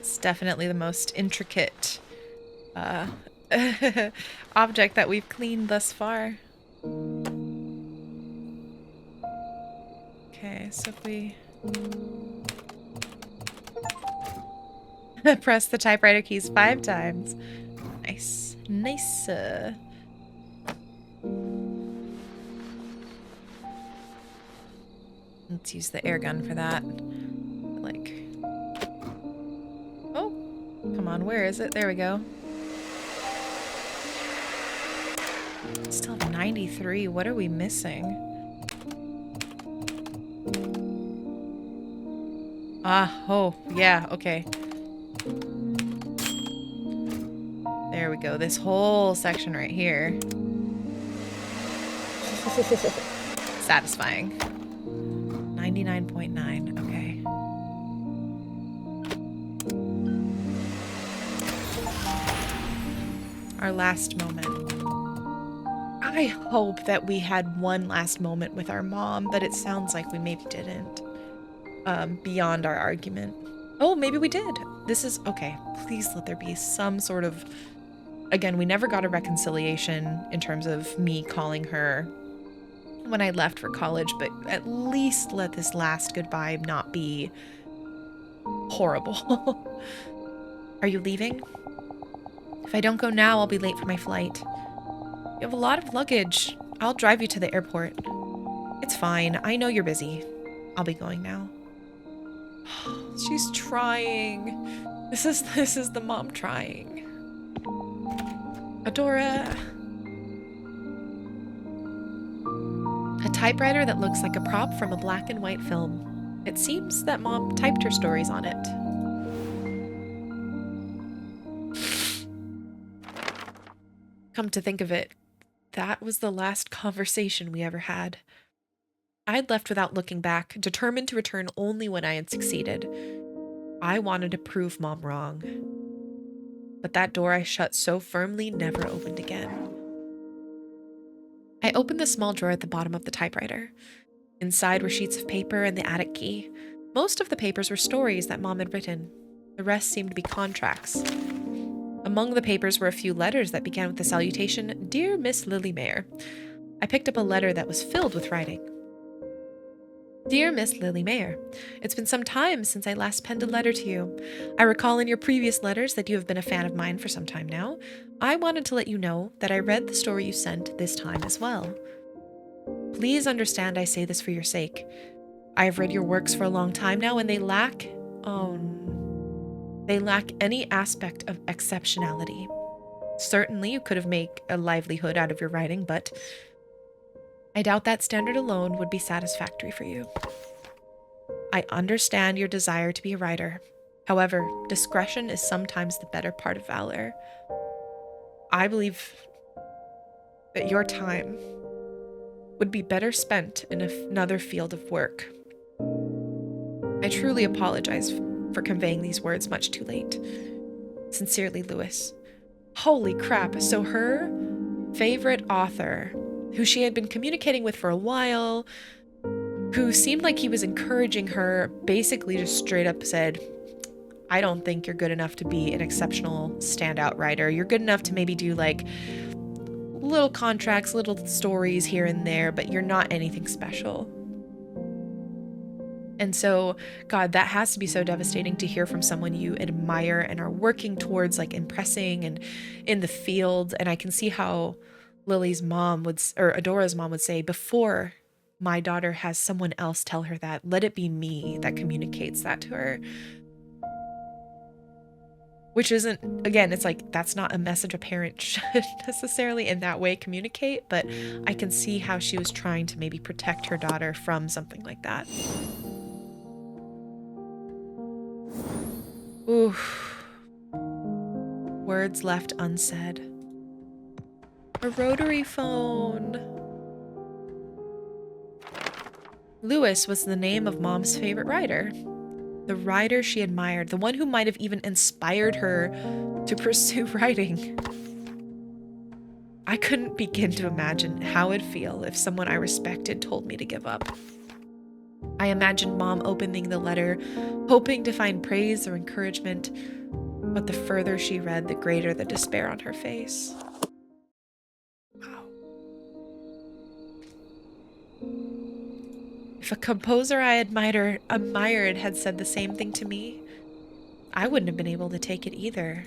It's definitely the most intricate object that we've cleaned thus far. Okay, so if we press the typewriter keys 5 times. Nice. Nice. Let's use the air gun for that. Like... Oh! Come on, where is it? There we go. Still have 93. What are we missing? Ah, oh, yeah, okay. There we go. This whole section right here. Satisfying. 99.9, okay. Our last moment. I hope that we had one last moment with our mom, but it sounds like we maybe didn't. Beyond our argument. Oh, maybe we did. This is... Okay, please let there be some sort of... Again, we never got a reconciliation in terms of me calling her when I left for college, but at least let this last goodbye not be horrible. Are you leaving? If I don't go now, I'll be late for my flight. You have a lot of luggage. I'll drive you to the airport. It's fine. I know you're busy. I'll be going now. She's trying. This is the mom trying. Adora. A typewriter that looks like a prop from a black and white film. It seems that Mom typed her stories on it. Come to think of it, That was the last conversation we ever had. I had left without looking back, determined to return only when I had succeeded. I wanted to prove Mom wrong. But that door I shut so firmly never opened again. I opened the small drawer at the bottom of the typewriter. Inside were sheets of paper and the attic key. Most of the papers were stories that Mom had written. The rest seemed to be contracts. Among the papers were a few letters that began with the salutation, "Dear Miss Lily Mayer." I picked up a letter that was filled with writing. "Dear Miss Lily Mayer, it's been some time since I last penned a letter to you. I recall in your previous letters that you have been a fan of mine for some time now. I wanted to let you know that I read the story you sent this time as well. Please understand I say this for your sake. I have read your works for a long time now, and they lack any aspect of exceptionality. Certainly, you could have made a livelihood out of your writing, but I doubt that standard alone would be satisfactory for you. I understand your desire to be a writer. However, discretion is sometimes the better part of valor. I believe that your time would be better spent in another field of work. I truly apologize for conveying these words much too late. Sincerely, Lewis." Holy crap. So her favorite author, who she had been communicating with for a while, who seemed like he was encouraging her, basically just straight up said, "I don't think you're good enough to be an exceptional standout writer. You're good enough to maybe do like little contracts, little stories here and there, but you're not anything special." And so, God, that has to be so devastating to hear from someone you admire and are working towards like impressing and in the field. And I can see how Lily's mom would, or Adora's mom would say, "Before my daughter has someone else tell her that, let it be me that communicates that to her." Which isn't, again, it's like, that's not a message a parent should necessarily in that way communicate, but I can see how she was trying to maybe protect her daughter from something like that. Oof. Words left unsaid. A rotary phone. Lewis was the name of Mom's favorite writer. The writer she admired, the one who might have even inspired her to pursue writing. I couldn't begin to imagine how it'd feel if someone I respected told me to give up. I imagined Mom opening the letter, hoping to find praise or encouragement, but the further she read, the greater the despair on her face. Wow. If a composer I admired had said the same thing to me, I wouldn't have been able to take it either.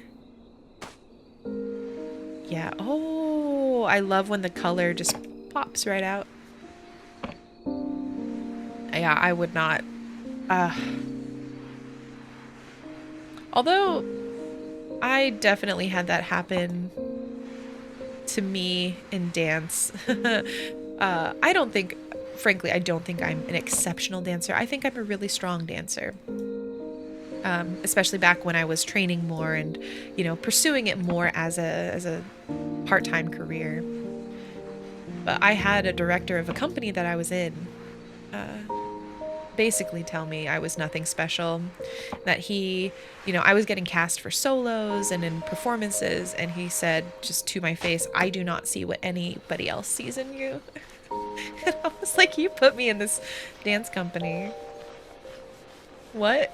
Yeah, oh, I love when the color just pops right out. Yeah, I would not. Although, I definitely had that happen to me in dance. I don't think, frankly, I don't think I'm an exceptional dancer. I think I'm a really strong dancer. Especially back when I was training more and, you know, pursuing it more as a part-time career. But I had a director of a company that I was in basically tell me I was nothing special, that he, you know, I was getting cast for solos and in performances, and he said just to my face, "I do not see what anybody else sees in you." And I was like, "You put me in this dance company. What?"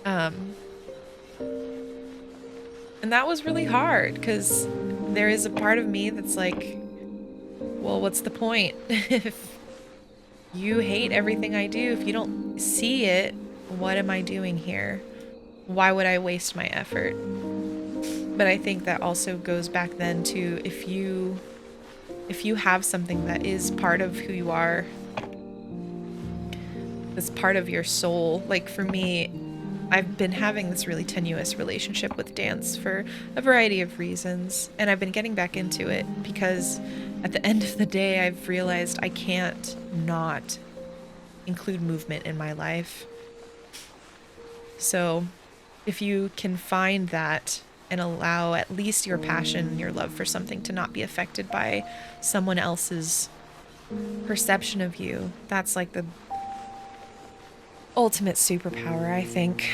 And that was really hard because there is a part of me that's like, well, what's the point? If you hate everything I do, if you don't see it, what am I doing here? Why would I waste my effort? But I think that also goes back then to if you have something that is part of who you are, that's part of your soul. Like for me, I've been having this really tenuous relationship with dance for a variety of reasons, and I've been getting back into it because at the end of the day, I've realized I can't not include movement in my life. So if you can find that and allow at least your passion, your love for something to not be affected by someone else's perception of you. That's like the ultimate superpower, I think.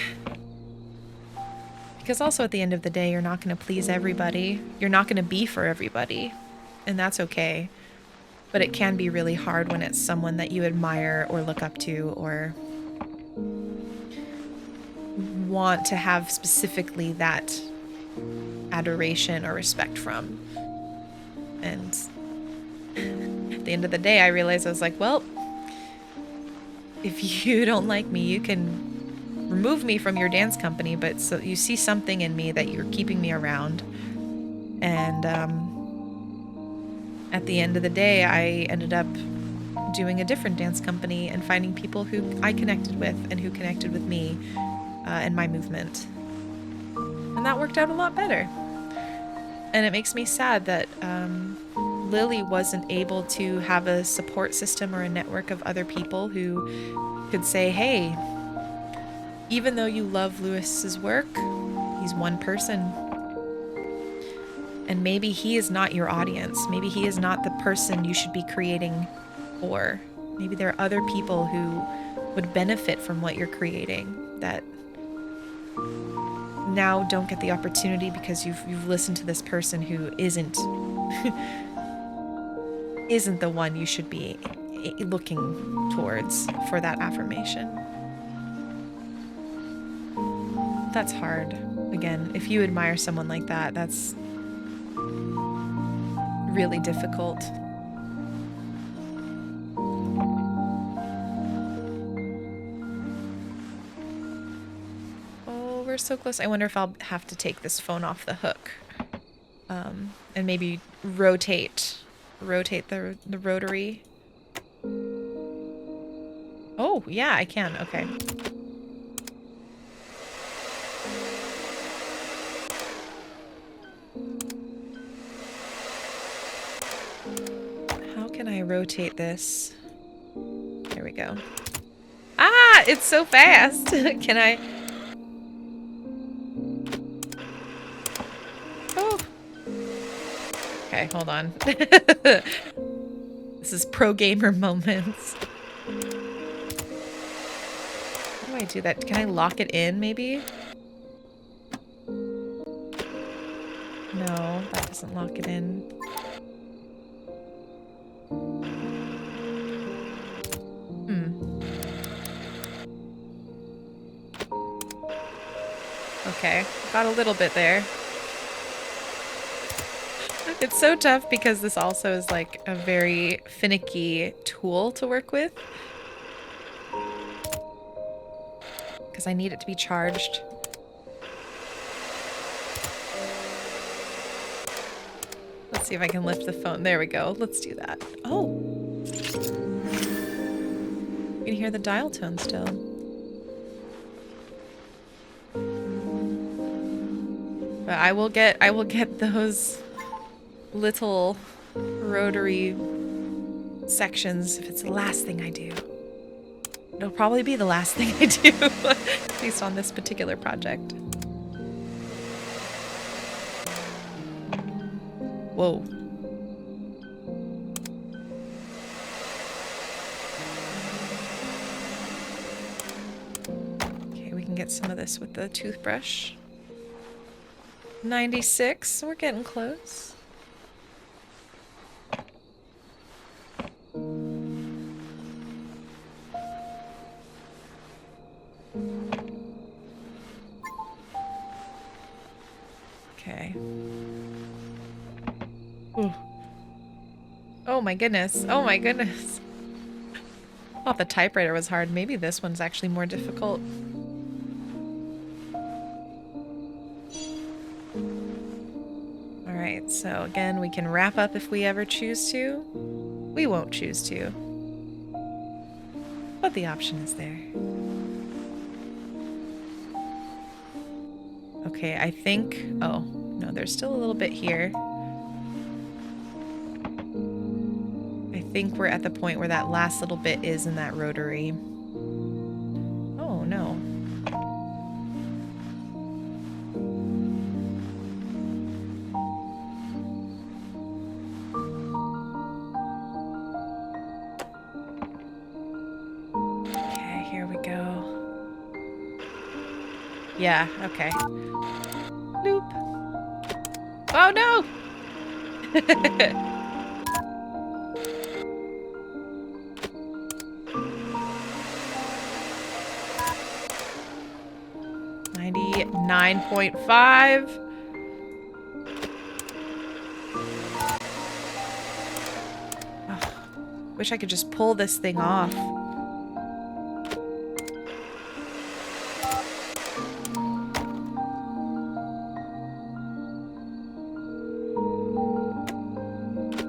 Because also at the end of the day, you're not going to please everybody. You're not going to be for everybody. And that's okay. But it can be really hard when it's someone that you admire or look up to or want to have specifically that adoration or respect from. And at the end of the day, I realized I was like, well, if you don't like me, you can remove me from your dance company, but so you see something in me that you're keeping me around. And at the end of the day, I ended up doing a different dance company and finding people who I connected with and who connected with me and my movement. And that worked out a lot better. And it makes me sad that Lily wasn't able to have a support system or a network of other people who could say, hey, even though you love Lewis's work, he's one person. And maybe he is not your audience. Maybe he is not the person you should be creating for. Maybe there are other people who would benefit from what you're creating that now don't get the opportunity because you've listened to this person who isn't the one you should be looking towards for that affirmation. That's hard. Again, if you admire someone like that, that's really difficult. Oh, we're so close. I wonder if I'll have to take this phone off the hook. And maybe rotate the rotary. Oh, yeah, I can. Okay. How can I rotate this? There we go. Ah, it's so fast. Can I? Oh. Okay, hold on. This is pro gamer moments. How do I do that? Can I lock it in, maybe? No, that doesn't lock it in. Okay, got a little bit there. It's so tough because this also is like a very finicky tool to work with. Because I need it to be charged. Let's see if I can lift the phone. There we go. Let's do that. Oh! You can hear the dial tone still. But I will get those little rotary sections if it's the last thing I do. It'll probably be the last thing I do, at least on this particular project. Whoa. Okay, we can get some of this with the toothbrush. 96, we're getting close. Okay. Ooh. Oh my goodness. Oh my goodness. I thought the typewriter was hard. Maybe this one's actually more difficult. Alright, so again, we can wrap up if we ever choose to. We won't choose to. But the option is there. Okay, I think... Oh, no, there's still a little bit here. I think we're at the point where that last little bit is in that rotary. Oh, no. There we go. Yeah, okay. Loop. Oh no! 99.5. Wish I could just pull this thing off.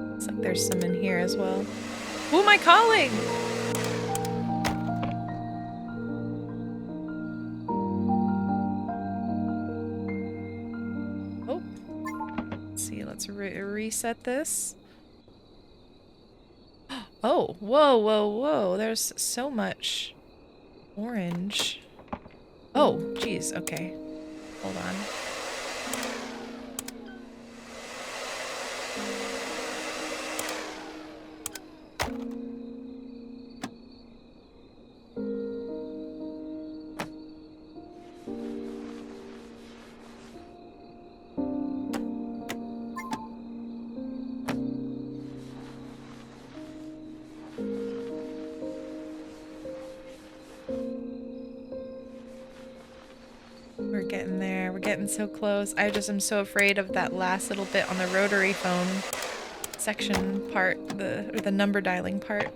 Looks like there's some in here as well. Who am I calling? Oh. Let's see, let's reset this. Oh, whoa, whoa, whoa. There's so much orange. Oh, geez, okay. Hold on. We're getting there. We're getting so close. I just am so afraid of that last little bit on the rotary phone section part, or the number dialing part.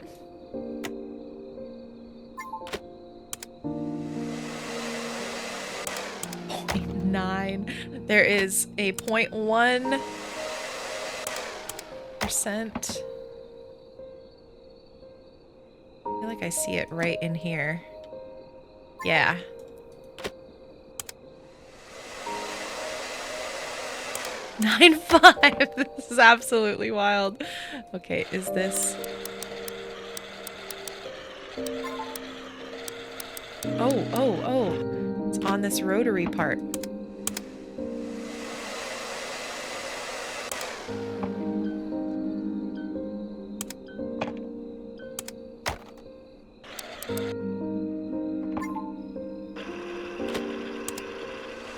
.9. There is a 0.1%. I feel like I see it right in here. Yeah. .95. This is absolutely wild. Okay, is this... Oh, oh, oh. It's on this rotary part.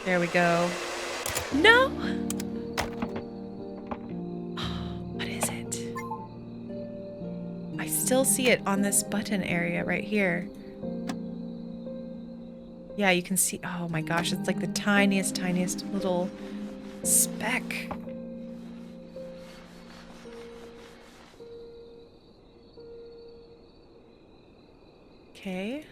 There we go. No! What is it? I still see it on this button area right here. Yeah, you can see... Oh my gosh, it's like the tiniest, tiniest little speck. Okay.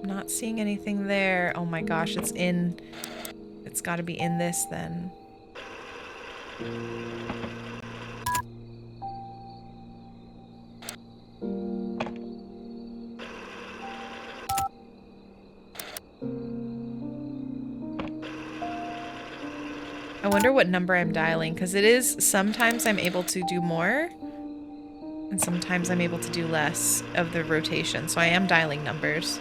Not seeing anything there. Oh my gosh, it's in... It's gotta be in this then. I wonder what number I'm dialing, because it is... Sometimes I'm able to do more, and sometimes I'm able to do less of the rotation, so I am dialing numbers.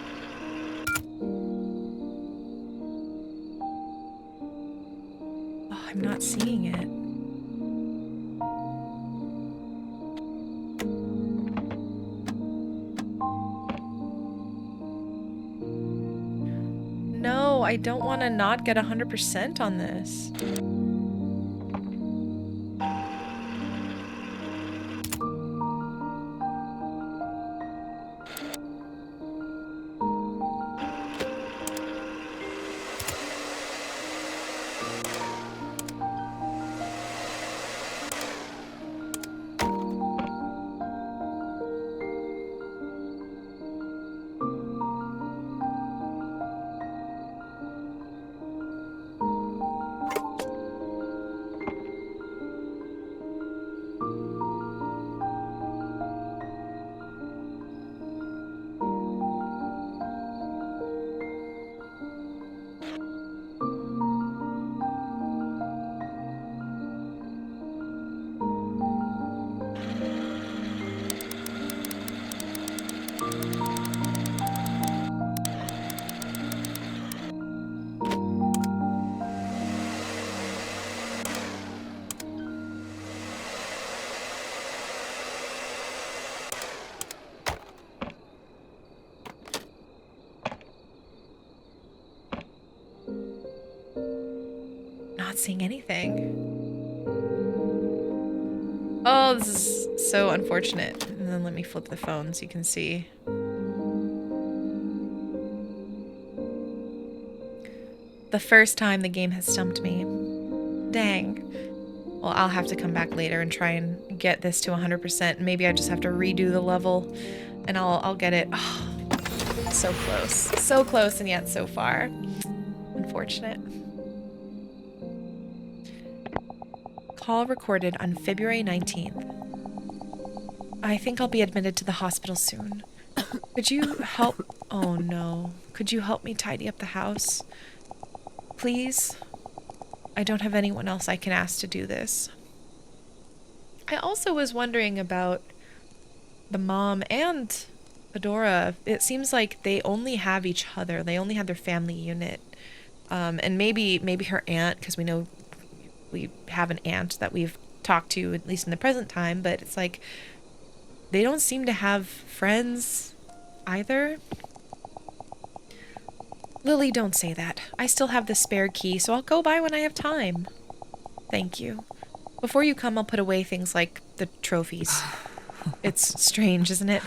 Oh, I'm not seeing it. No, I don't want to not get 100% on this. seeing anything. Oh, this is so unfortunate. And then let me flip the phone so you can see. The first time the game has stumped me. Dang. Well, I'll have to come back later and try and get this to 100%. Maybe I just have to redo the level and I'll get it. Oh, so close. So close and yet so far. Unfortunate. Call recorded on February 19th. I think I'll be admitted to the hospital soon. Could you help? Oh no. Could you help me tidy up the house? Please? I don't have anyone else I can ask to do this. I also was wondering about the mom and Adora. It seems like they only have each other. They only have their family unit. And maybe her aunt, because we know we have an aunt that we've talked to, at least in the present time, but it's like they don't seem to have friends either. Lily, don't say that. I still have the spare key, so I'll go by when I have time. Thank you. Before you come, I'll put away things like the trophies. It's strange, isn't it?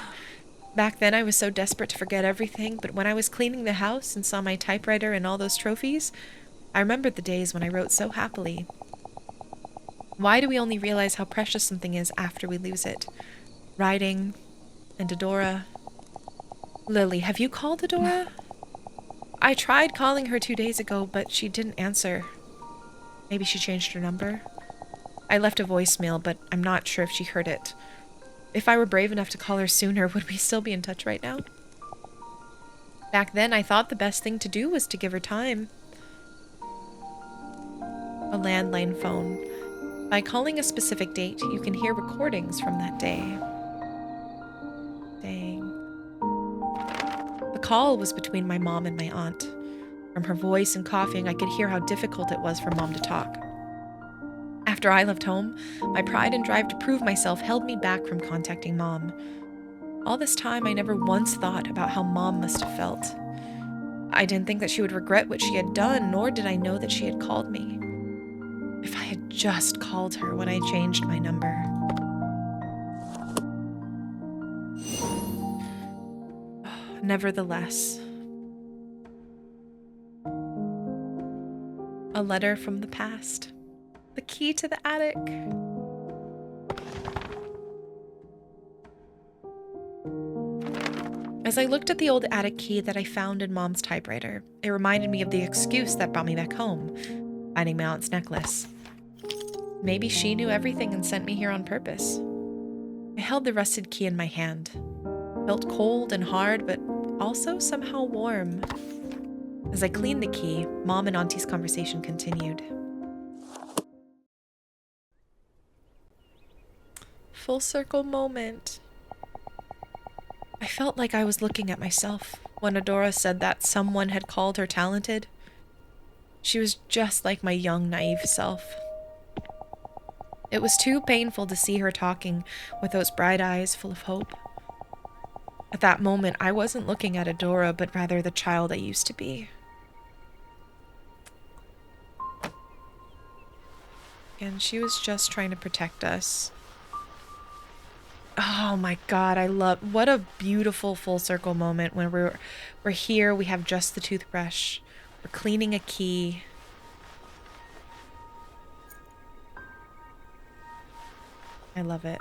Back then I was so desperate to forget everything, but when I was cleaning the house and saw my typewriter and all those trophies, I remembered the days when I wrote so happily. Why do we only realize how precious something is after we lose it? Writing and Adora. Lily, have you called Adora? I tried calling her 2 days ago, but she didn't answer. Maybe she changed her number. I left a voicemail, but I'm not sure if she heard it. If I were brave enough to call her sooner, would we still be in touch right now? Back then, I thought the best thing to do was to give her time. A landline phone. By calling a specific date, you can hear recordings from that day. Dang. The call was between my mom and my aunt. From her voice and coughing, I could hear how difficult it was for Mom to talk. After I left home, my pride and drive to prove myself held me back from contacting Mom. All this time, I never once thought about how Mom must have felt. I didn't think that she would regret what she had done, nor did I know that she had called me. If I had just called her when I changed my number. Nevertheless. A letter from the past. The key to the attic. As I looked at the old attic key that I found in Mom's typewriter, it reminded me of the excuse that brought me back home, finding my aunt's necklace. Maybe she knew everything and sent me here on purpose. I held the rusted key in my hand. Felt cold and hard, but also somehow warm. As I cleaned the key, Mom and Auntie's conversation continued. Full circle moment. I felt like I was looking at myself when Adora said that someone had called her talented. She was just like my young, naive self. It was too painful to see her talking with those bright eyes full of hope. At that moment, I wasn't looking at Adora, but rather the child I used to be. And she was just trying to protect us. Oh my god, what a beautiful full circle moment when we're here, we have just the toothbrush. We're cleaning a key. I love it.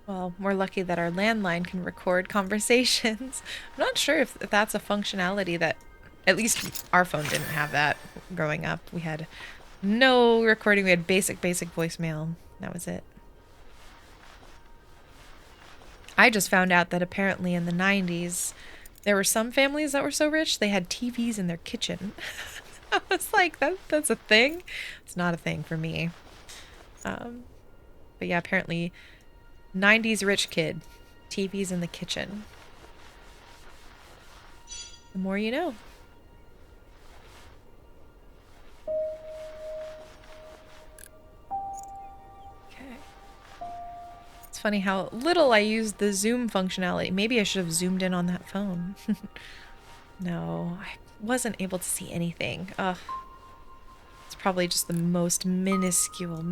Well, we're lucky that our landline can record conversations. I'm not sure if that's a functionality that, at least our phone didn't have that growing up. We had no recording. We had basic voicemail. That was it. I just found out that apparently in the 90s, there were some families that were so rich, they had TVs in their kitchen. I was like, that's a thing? It's not a thing for me. But yeah, apparently 90s rich kid, TVs in the kitchen. The more you know. funny how little I used the zoom functionality. Maybe I should have zoomed in on that phone. No, I wasn't able to see anything. Ugh. It's probably just the most minuscule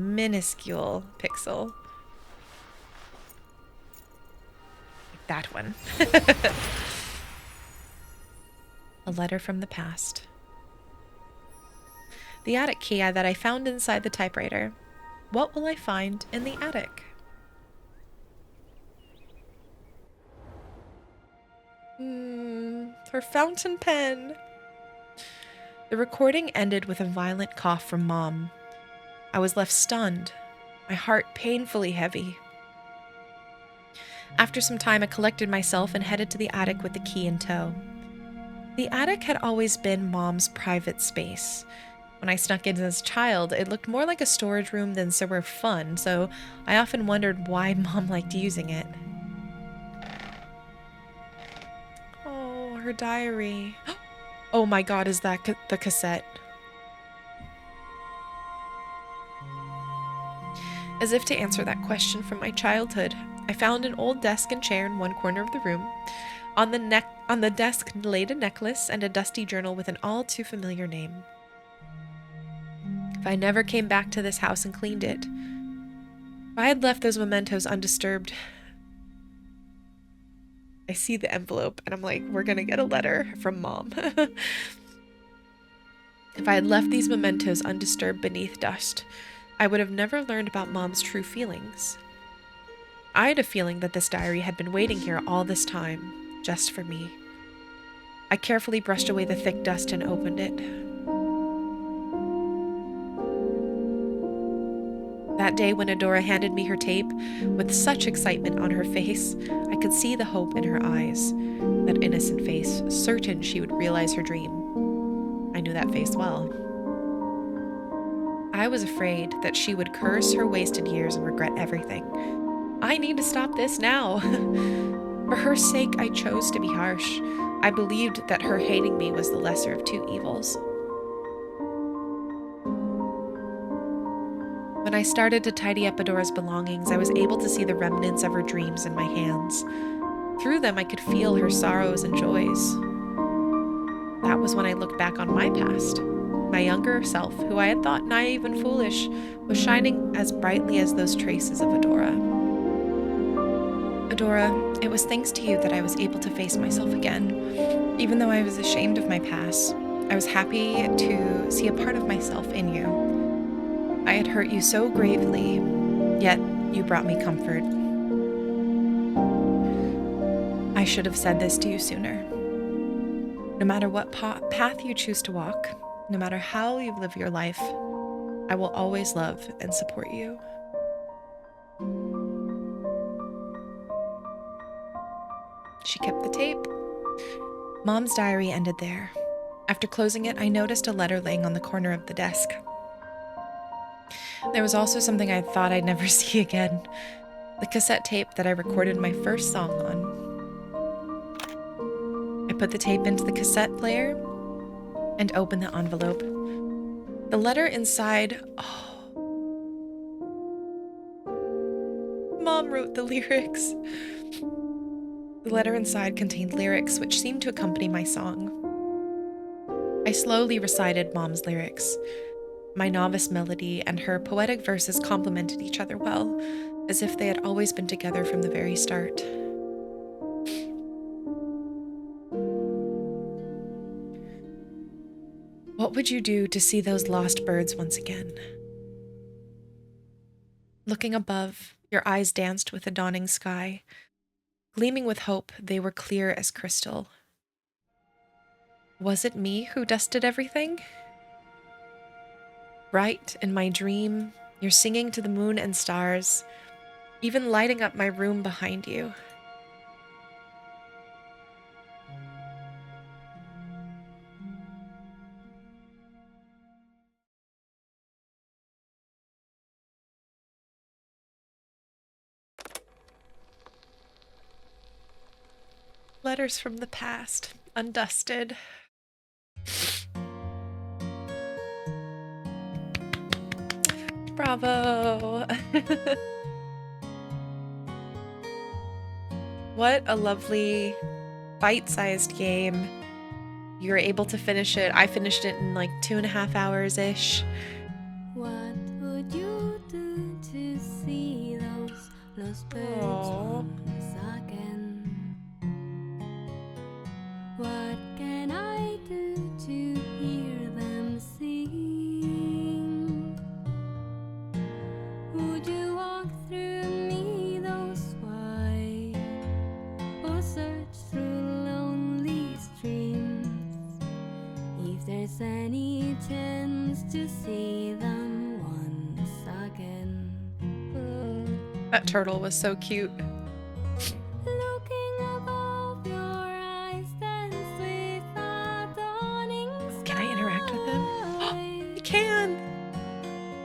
pixel. Like that one. A letter from the past. The attic key that I found inside the typewriter. What will I find in the attic? Her fountain pen. The recording ended with a violent cough from Mom. I was left stunned, my heart painfully heavy. After some time, I collected myself and headed to the attic with the key in tow. The attic had always been Mom's private space. When I snuck in as a child, it looked more like a storage room than somewhere fun, so I often wondered why Mom liked using it. Oh, her diary. Oh my god, is that the cassette? As if to answer that question from my childhood, I found an old desk and chair in one corner of the room. On the desk laid a necklace and a dusty journal with an all too familiar name. If I never came back to this house and cleaned it, if I had left those mementos undisturbed, I see the envelope and I'm like, we're gonna get a letter from Mom. If I had left these mementos undisturbed beneath dust, I would have never learned about Mom's true feelings. I had a feeling that this diary had been waiting here all this time, just for me. I carefully brushed away the thick dust and opened it. That day when Adora handed me her tape, with such excitement on her face, I could see the hope in her eyes, that innocent face, certain she would realize her dream. I knew that face well. I was afraid that she would curse her wasted years and regret everything. I need to stop this now. For her sake, I chose to be harsh. I believed that her hating me was the lesser of two evils. When I started to tidy up Adora's belongings, I was able to see the remnants of her dreams in my hands. Through them, I could feel her sorrows and joys. That was when I looked back on my past. My younger self, who I had thought naive and foolish, was shining as brightly as those traces of Adora. Adora, it was thanks to you that I was able to face myself again. Even though I was ashamed of my past, I was happy to see a part of myself in you. I had hurt you so gravely, yet you brought me comfort. I should have said this to you sooner. No matter what path you choose to walk, no matter how you live your life, I will always love and support you. She kept the tape. Mom's diary ended there. After closing it, I noticed a letter laying on the corner of the desk. There was also something I thought I'd never see again. The cassette tape that I recorded my first song on. I put the tape into the cassette player and opened the envelope. The letter inside... Oh. Mom wrote the lyrics. The letter inside contained lyrics which seemed to accompany my song. I slowly recited Mom's lyrics. My novice melody and her poetic verses complemented each other well, as if they had always been together from the very start. What would you do to see those lost birds once again? Looking above, your eyes danced with the dawning sky. Gleaming with hope, they were clear as crystal. Was it me who dusted everything? Bright in my dream, you're singing to the moon and stars, even lighting up my room behind you. Letters from the past, undusted. Bravo! What a lovely bite-sized game. You're able to finish it. I finished it in like 2.5 hours-ish.
What would you do to see those lost birds
Aww.
once again? What can I do to hear them sing? Would you walk through meadows wide or search through lonely streams? If there's any chance to see them once again.
That turtle was so cute.
Looking above your eyes dance with a dawning sky.
Can I interact with him? You can!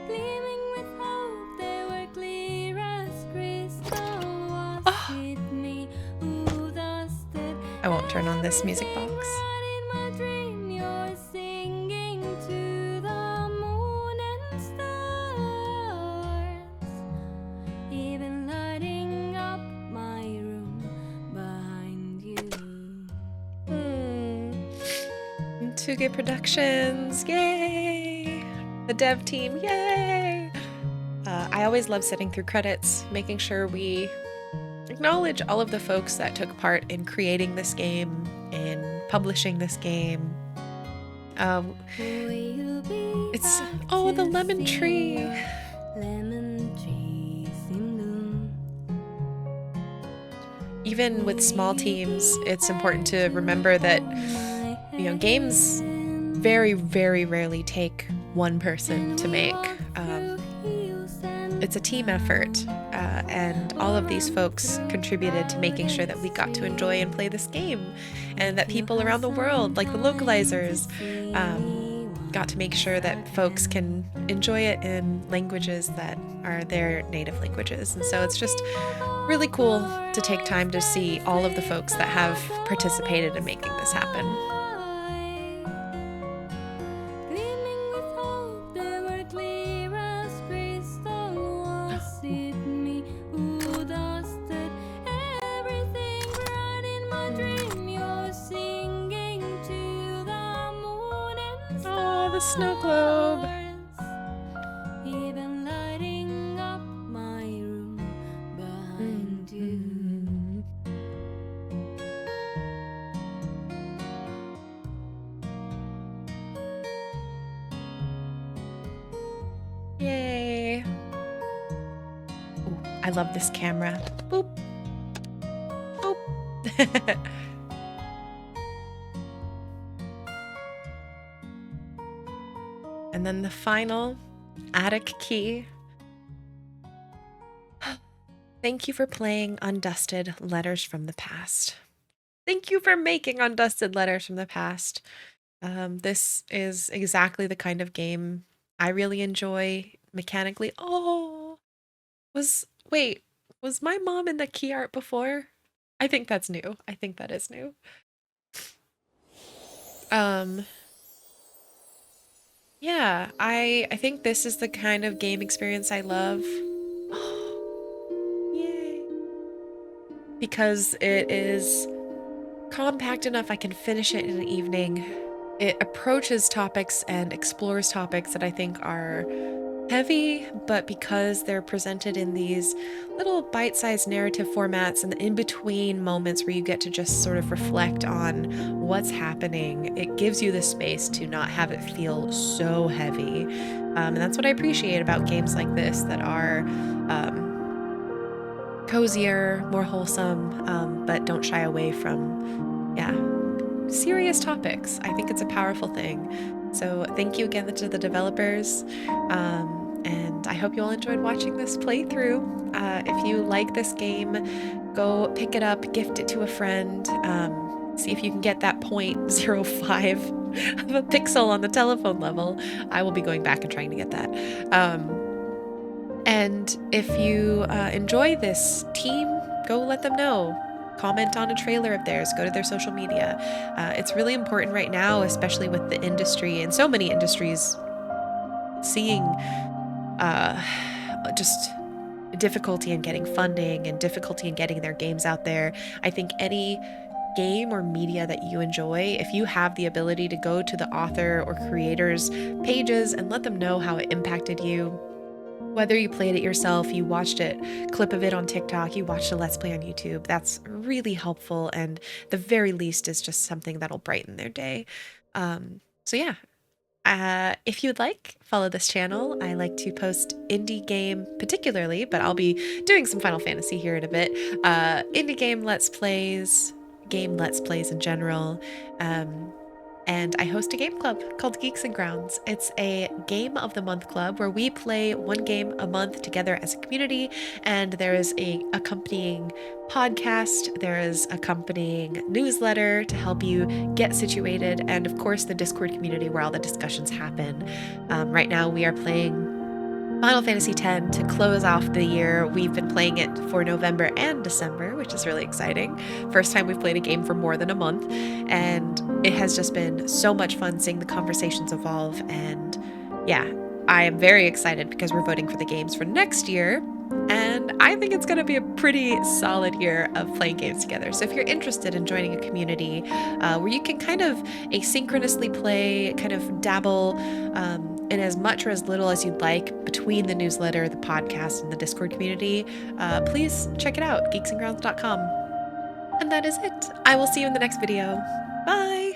Gleaming with hope, they were clear as crystal. Was it me who dusted?
I won't turn on this music box.
In my dream, you're singing to the moon and stars, even lighting up my room behind you.
Tsuge Productions, yay! The dev team, yay! I always love sitting through credits, making sure we acknowledge all of the folks that took part in creating this game, in publishing this game. It's the lemon tree.
Lemon trees in bloom.
Even with small teams, it's important to remember that games very, very rarely take one person to make. It's a team effort, and all of these folks contributed to making sure that we got to enjoy and play this game, and that people around the world, like the localizers, got to make sure that folks can enjoy it in languages that are their native languages. And so it's just really cool to take time to see all of the folks that have participated in making this happen. Snow globe.
Even lighting up my room behind you.
Yay. Ooh, I love this camera. Boop. Boop. And then the final attic key. Thank you for playing Undusted Letters from the Past. Thank you for making Undusted Letters from the Past. This is exactly the kind of game I really enjoy mechanically. Was my mom in the key art before? I think that's new. I think that is new. Yeah, I think this is the kind of game experience I love. Oh, yay. Because it is compact enough I can finish it in an evening. It approaches topics and explores topics that I think are heavy, but because they're presented in these little bite-sized narrative formats and the in-between moments where you get to just sort of reflect on what's happening, it gives you the space to not have it feel so heavy. And that's what I appreciate about games like this that are cozier, more wholesome, but don't shy away from, serious topics. I think it's a powerful thing. So thank you again to the developers. And I hope you all enjoyed watching this playthrough. If you like this game, go pick it up, gift it to a friend. See if you can get that 0.05 of a pixel on the telephone level. I will be going back and trying to get that. And if you enjoy this team, go let them know. Comment on a trailer of theirs, go to their social media. It's really important right now, especially with the industry and so many industries seeing just difficulty in getting funding and difficulty in getting their games out there. I think any game or media that you enjoy, if you have the ability to go to the author or creator's pages and let them know how it impacted you, whether you played it yourself, you watched a clip of it on TikTok, you watched a Let's Play on YouTube, that's really helpful. And the very least is just something that'll brighten their day. So yeah, if you'd like, follow this channel. I like to post indie game particularly, but I'll be doing some Final Fantasy here in a bit. Indie game Let's Plays, game Let's Plays in general. And I host a game club called Geeks and Grounds. It's a game of the month club where we play one game a month together as a community, and there is a accompanying podcast, there is accompanying newsletter to help you get situated, and of course the Discord community where all the discussions happen. Right now we are playing Final Fantasy X to close off the year. We've been playing it for November and December, which is really exciting. First time we've played a game for more than a month, and it has just been so much fun seeing the conversations evolve. And yeah, I am very excited because we're voting for the games for next year, and I think it's going to be a pretty solid year of playing games together. So if you're interested in joining a community where you can kind of asynchronously play, kind of dabble in as much or as little as you'd like between the newsletter, the podcast, and the Discord community, please check it out, geeksandgrounds.com. And that is it. I will see you in the next video. Bye!